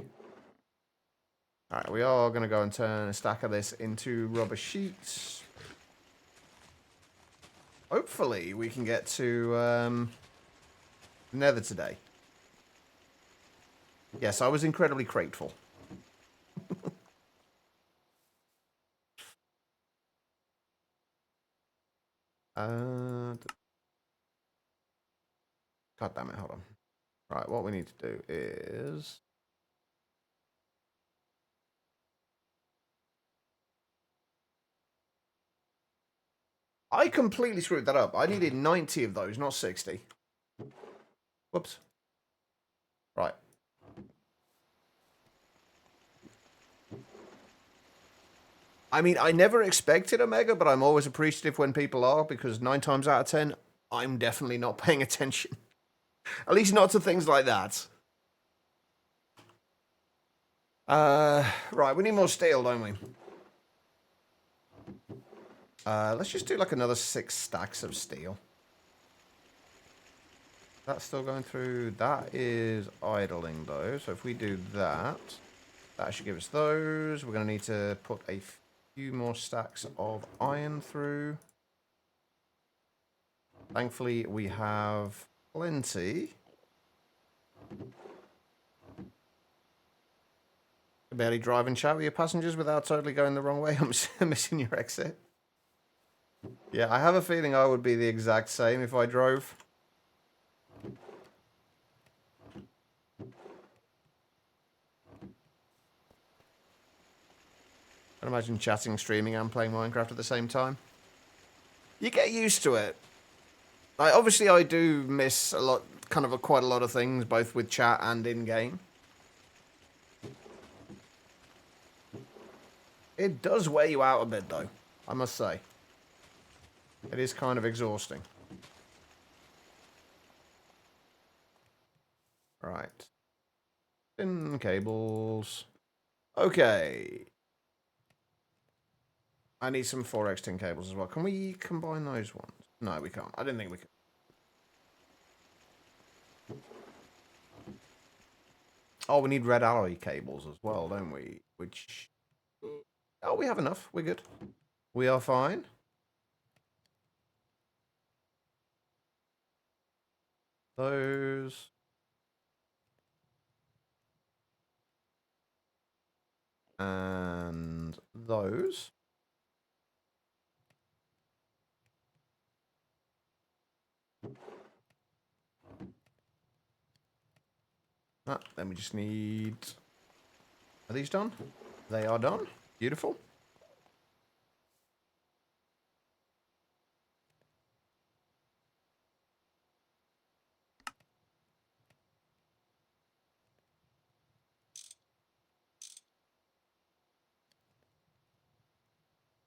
Alright, we are going to go and turn a stack of this into rubber sheets. Hopefully, we can get to Nether today. Yes, I was incredibly grateful. God damn it, hold on. Right, what we need to do is... I completely screwed that up. I needed 90 of those, not 60. Whoops. Right. I mean, I never expected a mega, but I'm always appreciative when people are, because 9 times out of 10, I'm definitely not paying attention. At least not to things like that. Right, we need more steel, don't we? Let's just do like another 6 stacks of steel. That's still going through. That is idling though. So if we do that, that should give us those. We're going to need to put a few more stacks of iron through. Thankfully, we have plenty. Barely drive and chat with your passengers without totally going the wrong way. I'm missing your exit. Yeah, I have a feeling I would be the exact same if I drove. I can imagine chatting, streaming, and playing Minecraft at the same time. You get used to it. Like, obviously, I do miss a lot, quite a lot of things, both with chat and in-game. It does wear you out a bit, though, I must say. It is kind of exhausting. Right. Thin cables. Okay. I need some 4x tin cables as well. Can we combine those ones? No, we can't. I didn't think we could. Oh, we need red alloy cables as well, don't we? Which... Oh, we have enough. We're good. We are fine. Those. And those. Ah, then we just need... Are these done? They are done. Beautiful.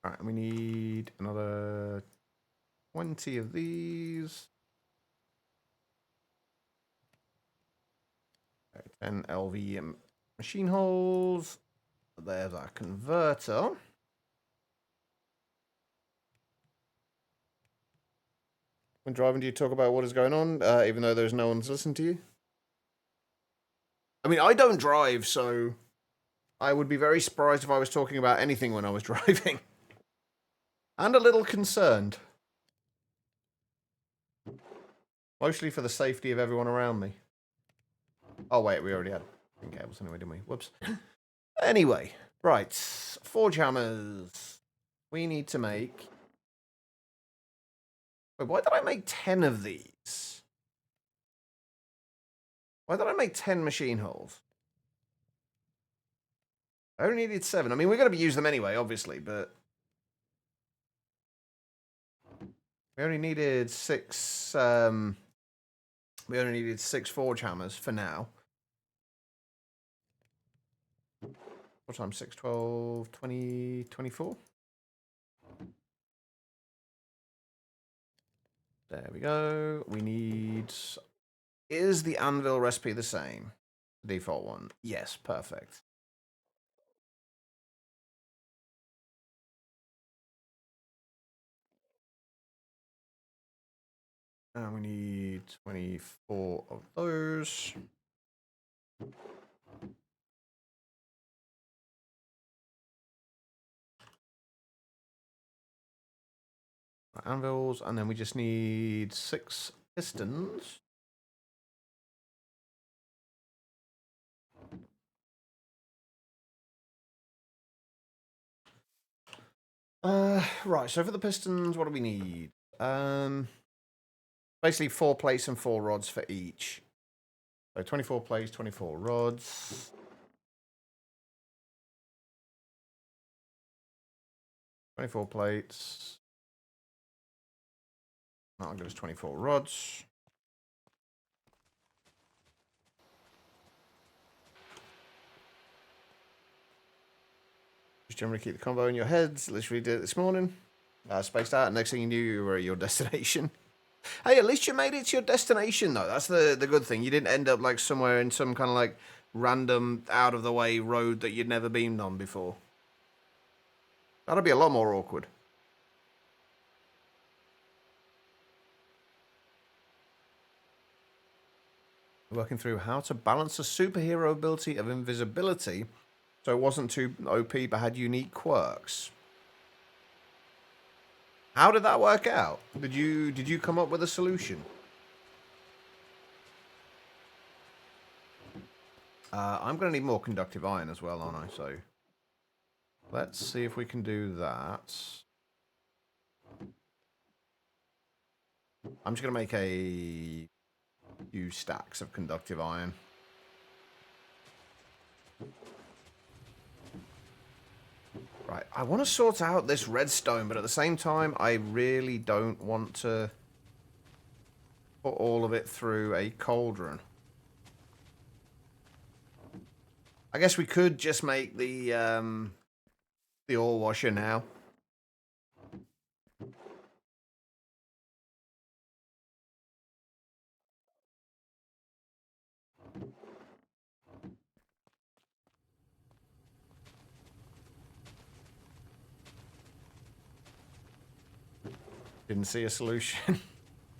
Alright, we need another 20 of these. 10 LV machine holes. There's our converter. When driving, do you talk about what is going on, even though there's no one to listen to you? I mean, I don't drive, so I would be very surprised if I was talking about anything when I was driving. And a little concerned. Mostly for the safety of everyone around me. Oh, wait, we already had cables anyway, didn't we? Whoops. Anyway, right. Forge hammers. We need to make... Wait, why did I make 10 of these? Why did I make 10 machine holes? I only needed 7. I mean, we're going to be using them anyway, obviously, but... We only needed 6... We only needed 6 forge hammers for now. What time? 6, 12, 20, 24? There we go. We need... Is the anvil recipe the same? The default one. Yes, perfect. And we need 24 of those. Anvils, and then we just need 6 pistons. Right, so for the pistons, what do we need? Basically 4 plates and 4 rods for each. So 24 plates, 24 rods. 24 plates. That'll give us 24 rods. Just generally keep the combo in your heads. Literally did it this morning. Spaced out. Next thing you knew, you were at your destination. Hey, at least you made it to your destination, though. That's the good thing. You didn't end up like somewhere in some kind of like random out of the way road that you'd never been on before. That'd be a lot more awkward. Working through how to balance the superhero ability of invisibility so it wasn't too OP but had unique quirks. How did that work out? Did you come up with a solution? I'm going to need more conductive iron as well, aren't I? So let's see if we can do that. I'm just going to make a few stacks of conductive iron. Right, I want to sort out this redstone, but at the same time, I really don't want to put all of it through a cauldron. I guess we could just make the ore washer now. Didn't see a solution.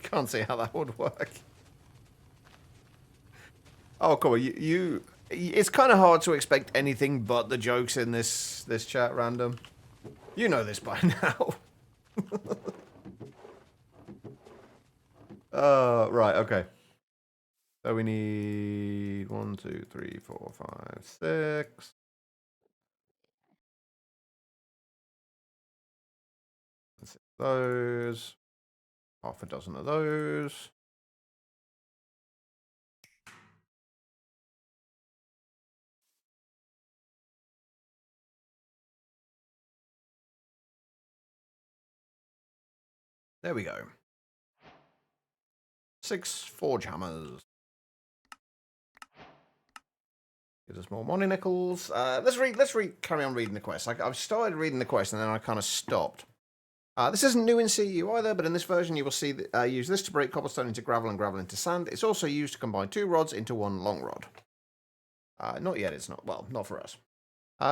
Can't see how that would work. Oh, cool. You it's kind of hard to expect anything but the jokes in this chat, random. You know this by now. Right, okay. So we need 1, 2, 3, 4, 5, 6. And 6 of those. Half a dozen of those. There we go. 6 forge hammers. Gives us more money nickels. Let's carry on reading the quest. I've started reading the quest and then I kind of stopped. This isn't new in CU either, but in this version you will see use this to break cobblestone into gravel and gravel into sand. It's also used to combine 2 rods into 1 long rod. Not yet, it's not. Well, not for us.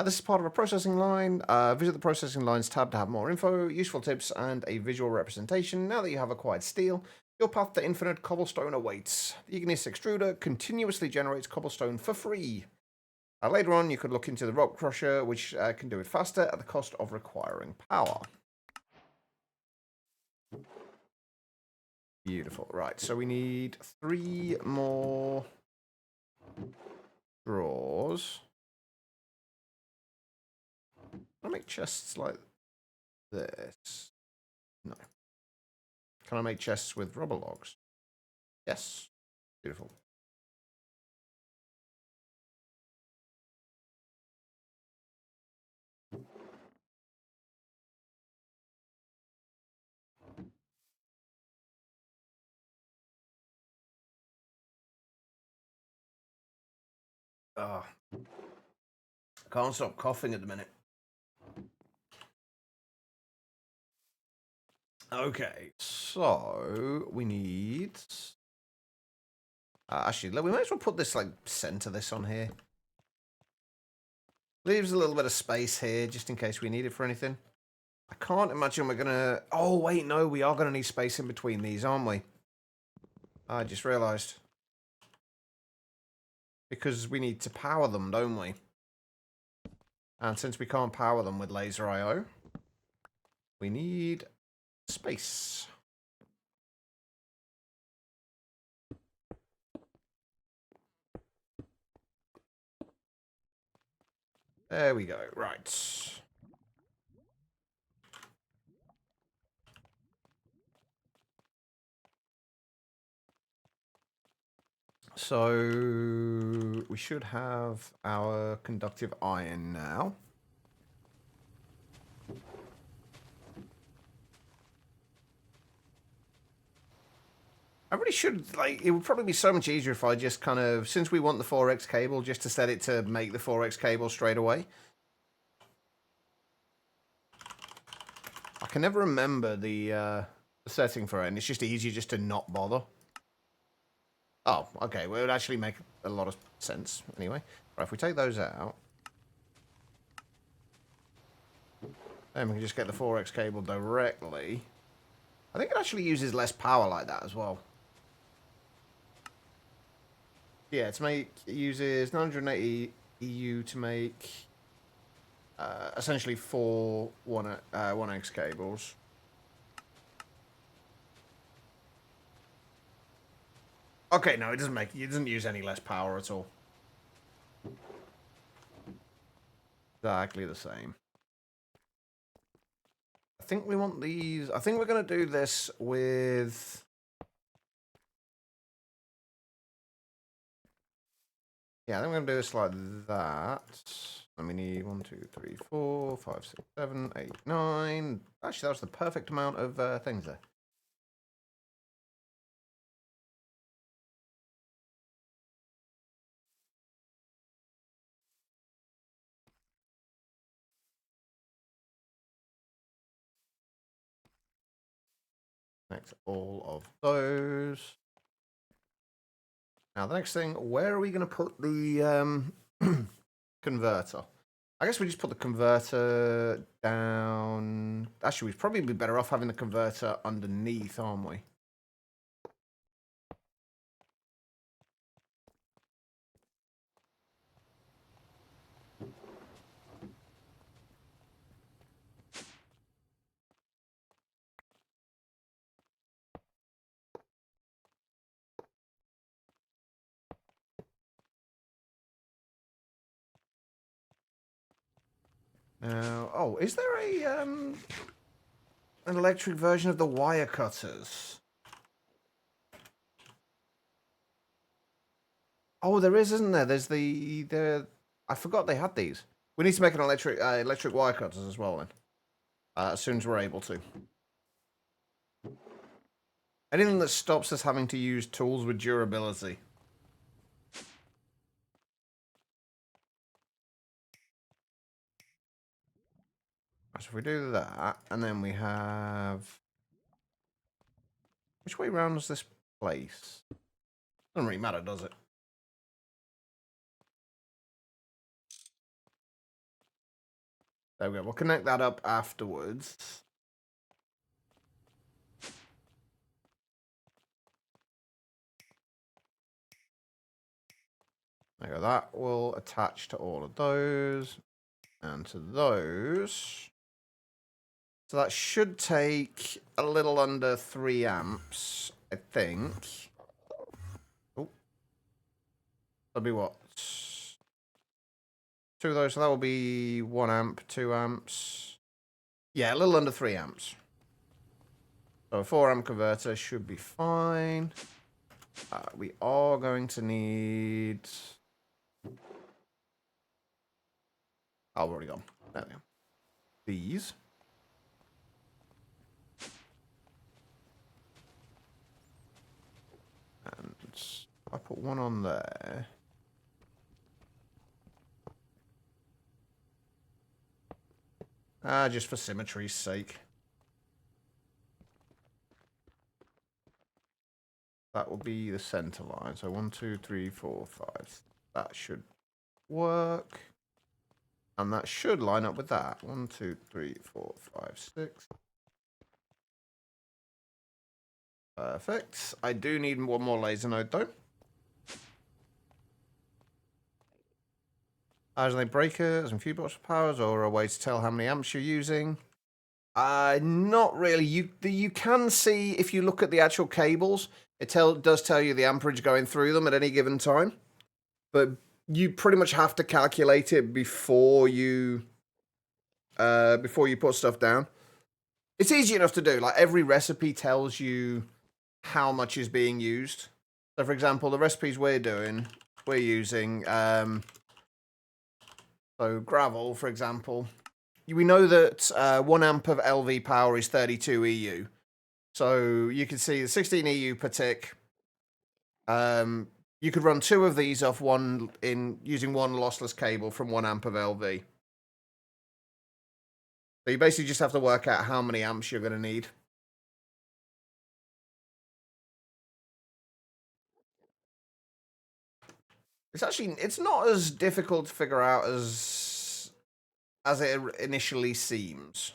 This is part of a processing line. Visit the processing lines tab to have more info, useful tips, and a visual representation. Now that you have acquired steel, your path to infinite cobblestone awaits. The igneous extruder continuously generates cobblestone for free. Later on, you could look into the rock crusher, which can do it faster at the cost of requiring power. Beautiful. Right, so we need 3 more drawers. Can I make chests like this? No. Can I make chests with rubber logs? Yes. Beautiful. I can't stop coughing at the minute. Okay, so we need... actually, we might as well put this, like, center this on here. Leaves a little bit of space here, just in case we need it for anything. I can't imagine we're gonna... Oh, wait, no, we are gonna need space in between these, aren't we? I just realised. Because we need to power them, don't we? And since we can't power them with laser IO, we need space. There we go. Right. So we should have our conductive iron now. I really should, like, it would probably be so much easier if I just kind of, since we want the 4x cable, just to set it to make the 4x cable straight away. I can never remember the setting for it, and it's just easier just to not bother. Oh, okay, well, it would actually make a lot of sense, anyway. Right, if we take those out, then we can just get the 4x cable directly. I think it actually uses less power like that as well. Yeah, it uses 980 EU to make essentially 4 1x cables. Okay, no, it doesn't use any less power at all. Exactly the same. I think we want these. I think we're going to do this with... Yeah, I think we're going to do this like that. And we need 1, 2, 3, 4, 5, 6, 7, 8, 9. Actually, that was the perfect amount of things there. Connect all of those. Now, the next thing, where are we going to put the converter? I guess we just put the converter down. Actually, we'd probably be better off having the converter underneath, aren't we? Now, oh, is there an electric version of the wire cutters? Oh, there is, isn't there? There's the I forgot they had these. We need to make an electric wire cutters as well then, as soon as we're able to. Anything that stops us having to use tools with durability. So if we do that, and then we have... Which way round is this place? Doesn't really matter, does it? There we go. We'll connect that up afterwards. There we go. That will attach to all of those. And to those. So that should take a little under 3 amps, I think. Oh. That'll be what? 2 of those, so that will be 1 amp, 2 amps. Yeah, a little under 3 amps. So a 4 amp converter should be fine. We are going to need... Oh, already gone. There we go. These. And I put one on there. Just for symmetry's sake. That will be the center line. So 1, 2, 3, 4, 5. That should work. And that should line up with that. 1, 2, 3, 4, 5, 6. Perfect. I do need one more laser node though. Are they breakers and few box powers, or a way to tell how many amps you're using? Not really. You can see if you look at the actual cables, it does tell you the amperage going through them at any given time. But you pretty much have to calculate it before you put stuff down. It's easy enough to do. Like every recipe tells you how much is being used. So for example, the recipes we're using so gravel, for example. We know that 1 amp of LV power is 32 EU. So you can see the 16 EU per tick. You could run 2 of these off using one lossless cable from 1 amp of LV. So you basically just have to work out how many amps you're going to need. It's not as difficult to figure out as it initially seems.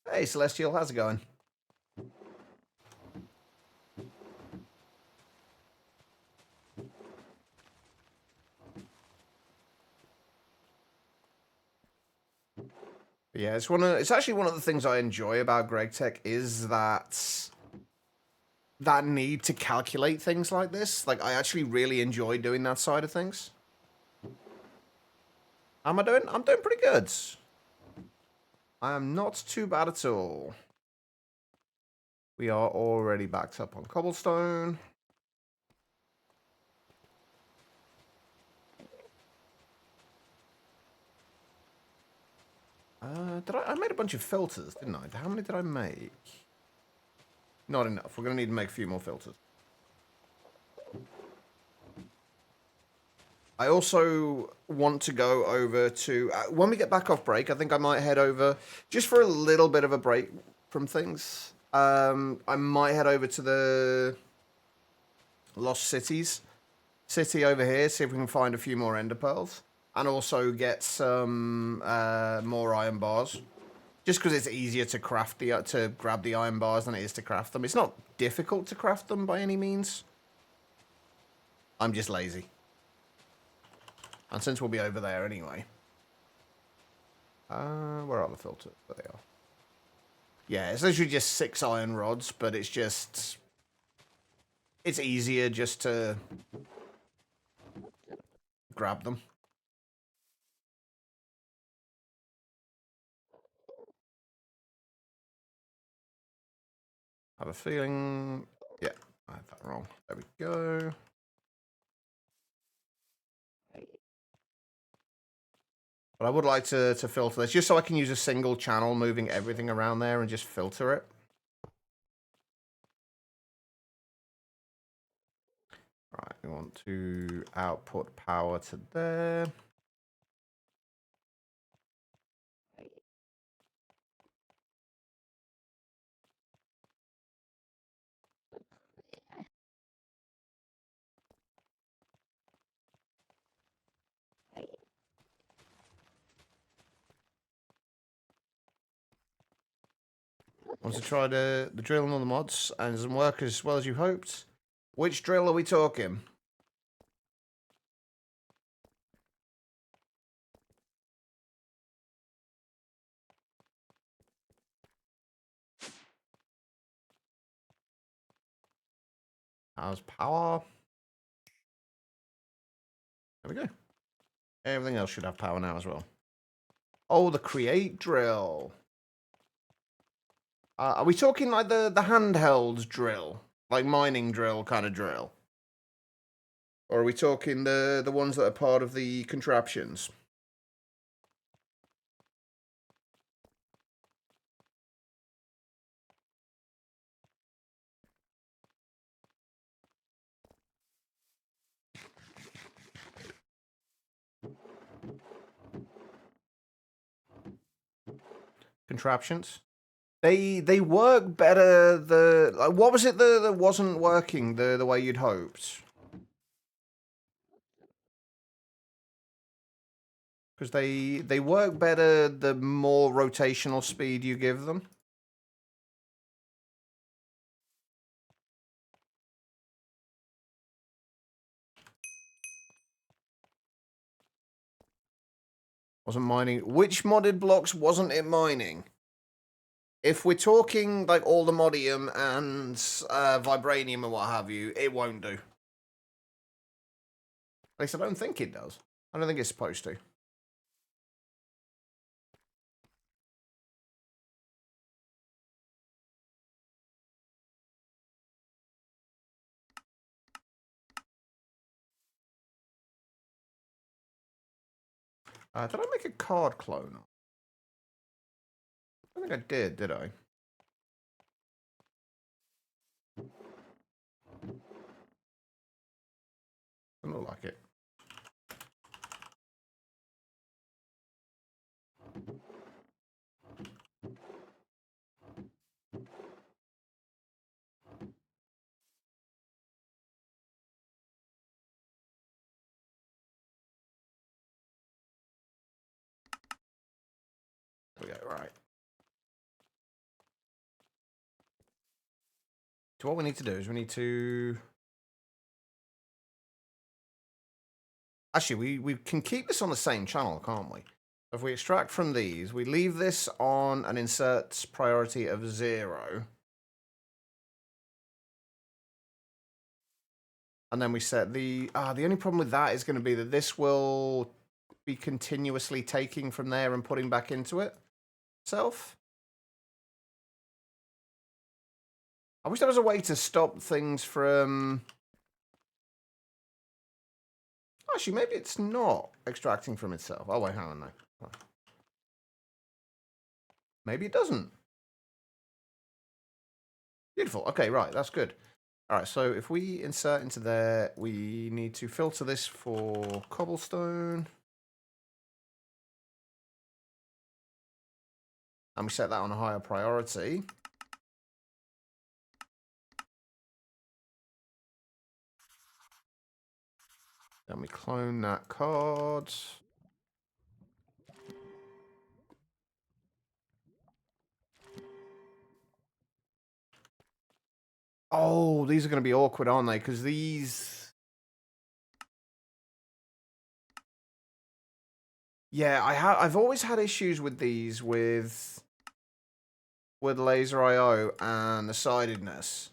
Hey, Celestial, how's it going? Yeah, it's actually one of the things I enjoy about GregTech is that need to calculate things like this. Like, I actually really enjoy doing that side of things. How am I doing? I'm doing pretty good. I am not too bad at all. We are already backed up on cobblestone. I made a bunch of filters, didn't I? How many did I make? Not enough. We're going to need to make a few more filters. I also want to go over to... when we get back off break, I think I might head over just for a little bit of a break from things. I might head over to the Lost City over here, see if we can find a few more ender pearls. And also get some more iron bars. Just because it's easier to craft to grab the iron bars than it is to craft them. It's not difficult to craft them by any means. I'm just lazy. And since we'll be over there anyway. Where are the filters? There they are. Yeah, it's literally just 6 iron rods, but it's just... It's easier just to grab them. I have a feeling... Yeah, I had that wrong. There we go. But I would like to filter this, just so I can use a single channel moving everything around there and just filter it. Right, we want to output power to there. Want to try the drill and all the mods, and it doesn't work as well as you hoped. Which drill are we talking? How's power? There we go. Everything else should have power now as well. Oh, the create drill. Are we talking like the handheld drill? Like mining drill kind of drill? Or are we talking the ones that are part of the contraptions? Contraptions? They work better what was it that wasn't working the way you'd hoped? Because they work better the more rotational speed you give them. Wasn't mining. Which modded blocks wasn't it mining? If we're talking like all the modium and vibranium and what have you, it won't do. At least I don't think it does. I don't think it's supposed to. Did I make a card clone? I don't think I did I? Doesn't look like it. There we go, right. So what we need to do is we need to... Actually, we can keep this on the same channel, can't we? If we extract from these, we leave this on an insert priority of 0. And then we set the only problem with that is going to be that this will be continuously taking from there and putting back into it itself. I wish there was a way to stop things from... Actually, maybe it's not extracting from itself. Oh, wait, hang on, no. Maybe it doesn't. Beautiful. Okay, right, that's good. All right, so if we insert into there, we need to filter this for cobblestone. And we set that on a higher priority. Then we clone that card. Oh, these are going to be awkward, aren't they? Because these... Yeah, I've always had issues with these with laser IO and the sidedness.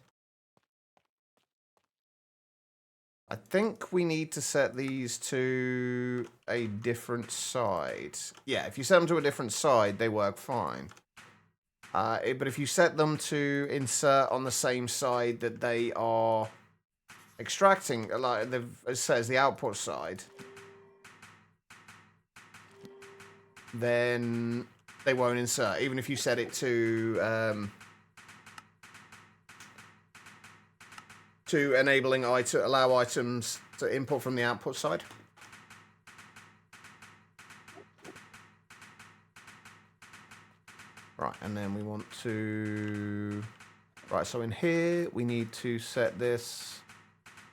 I think we need to set these to a different side. Yeah, if you set them to a different side, they work fine. But if you set them to insert on the same side that they are extracting, like it says, the output side, then they won't insert, even if you set it to enabling allow items to input from the output side. Right, and then we want to... Right, so in here, we need to set this,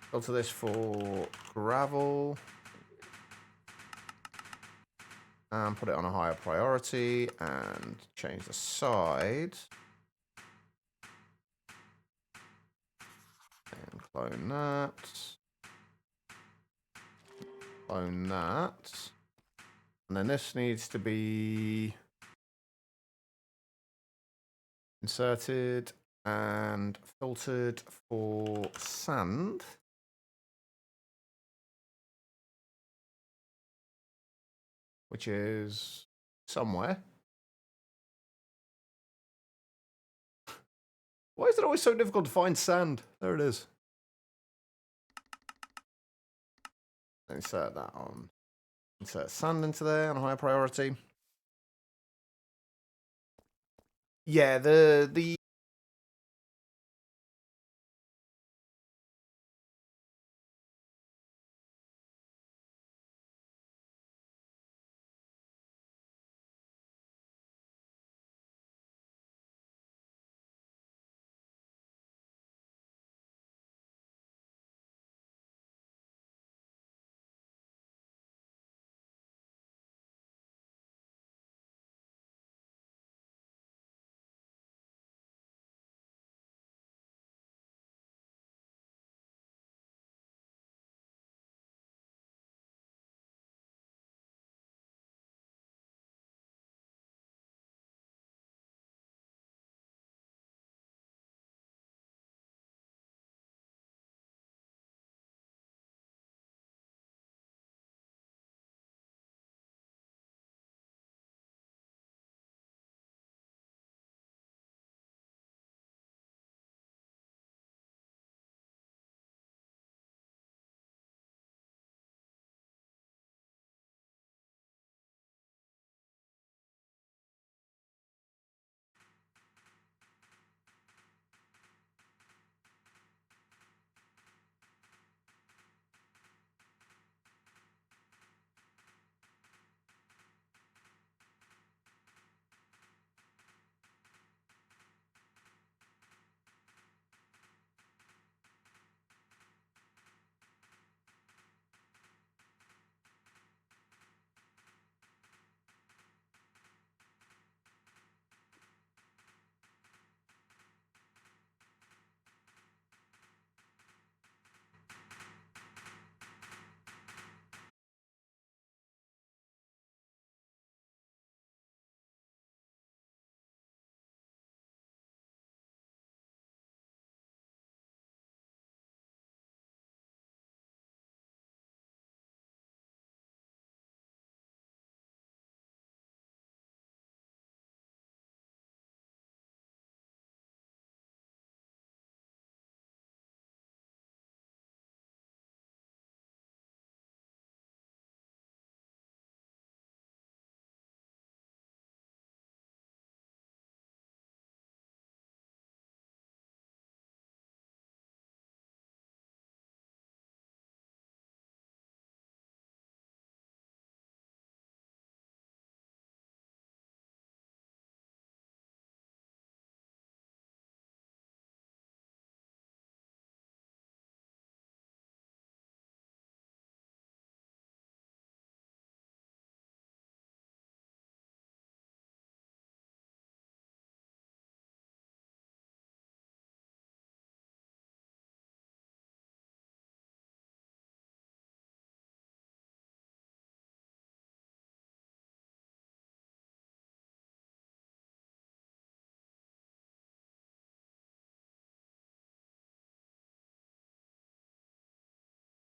filter this for gravel, and put it on a higher priority, and change the side. And clone that. Clone that. And then this needs to be inserted and filtered for sand. Which is somewhere. Why is it always so difficult to find sand? There it is. Insert that on. Insert sand into there on a higher priority. Yeah, the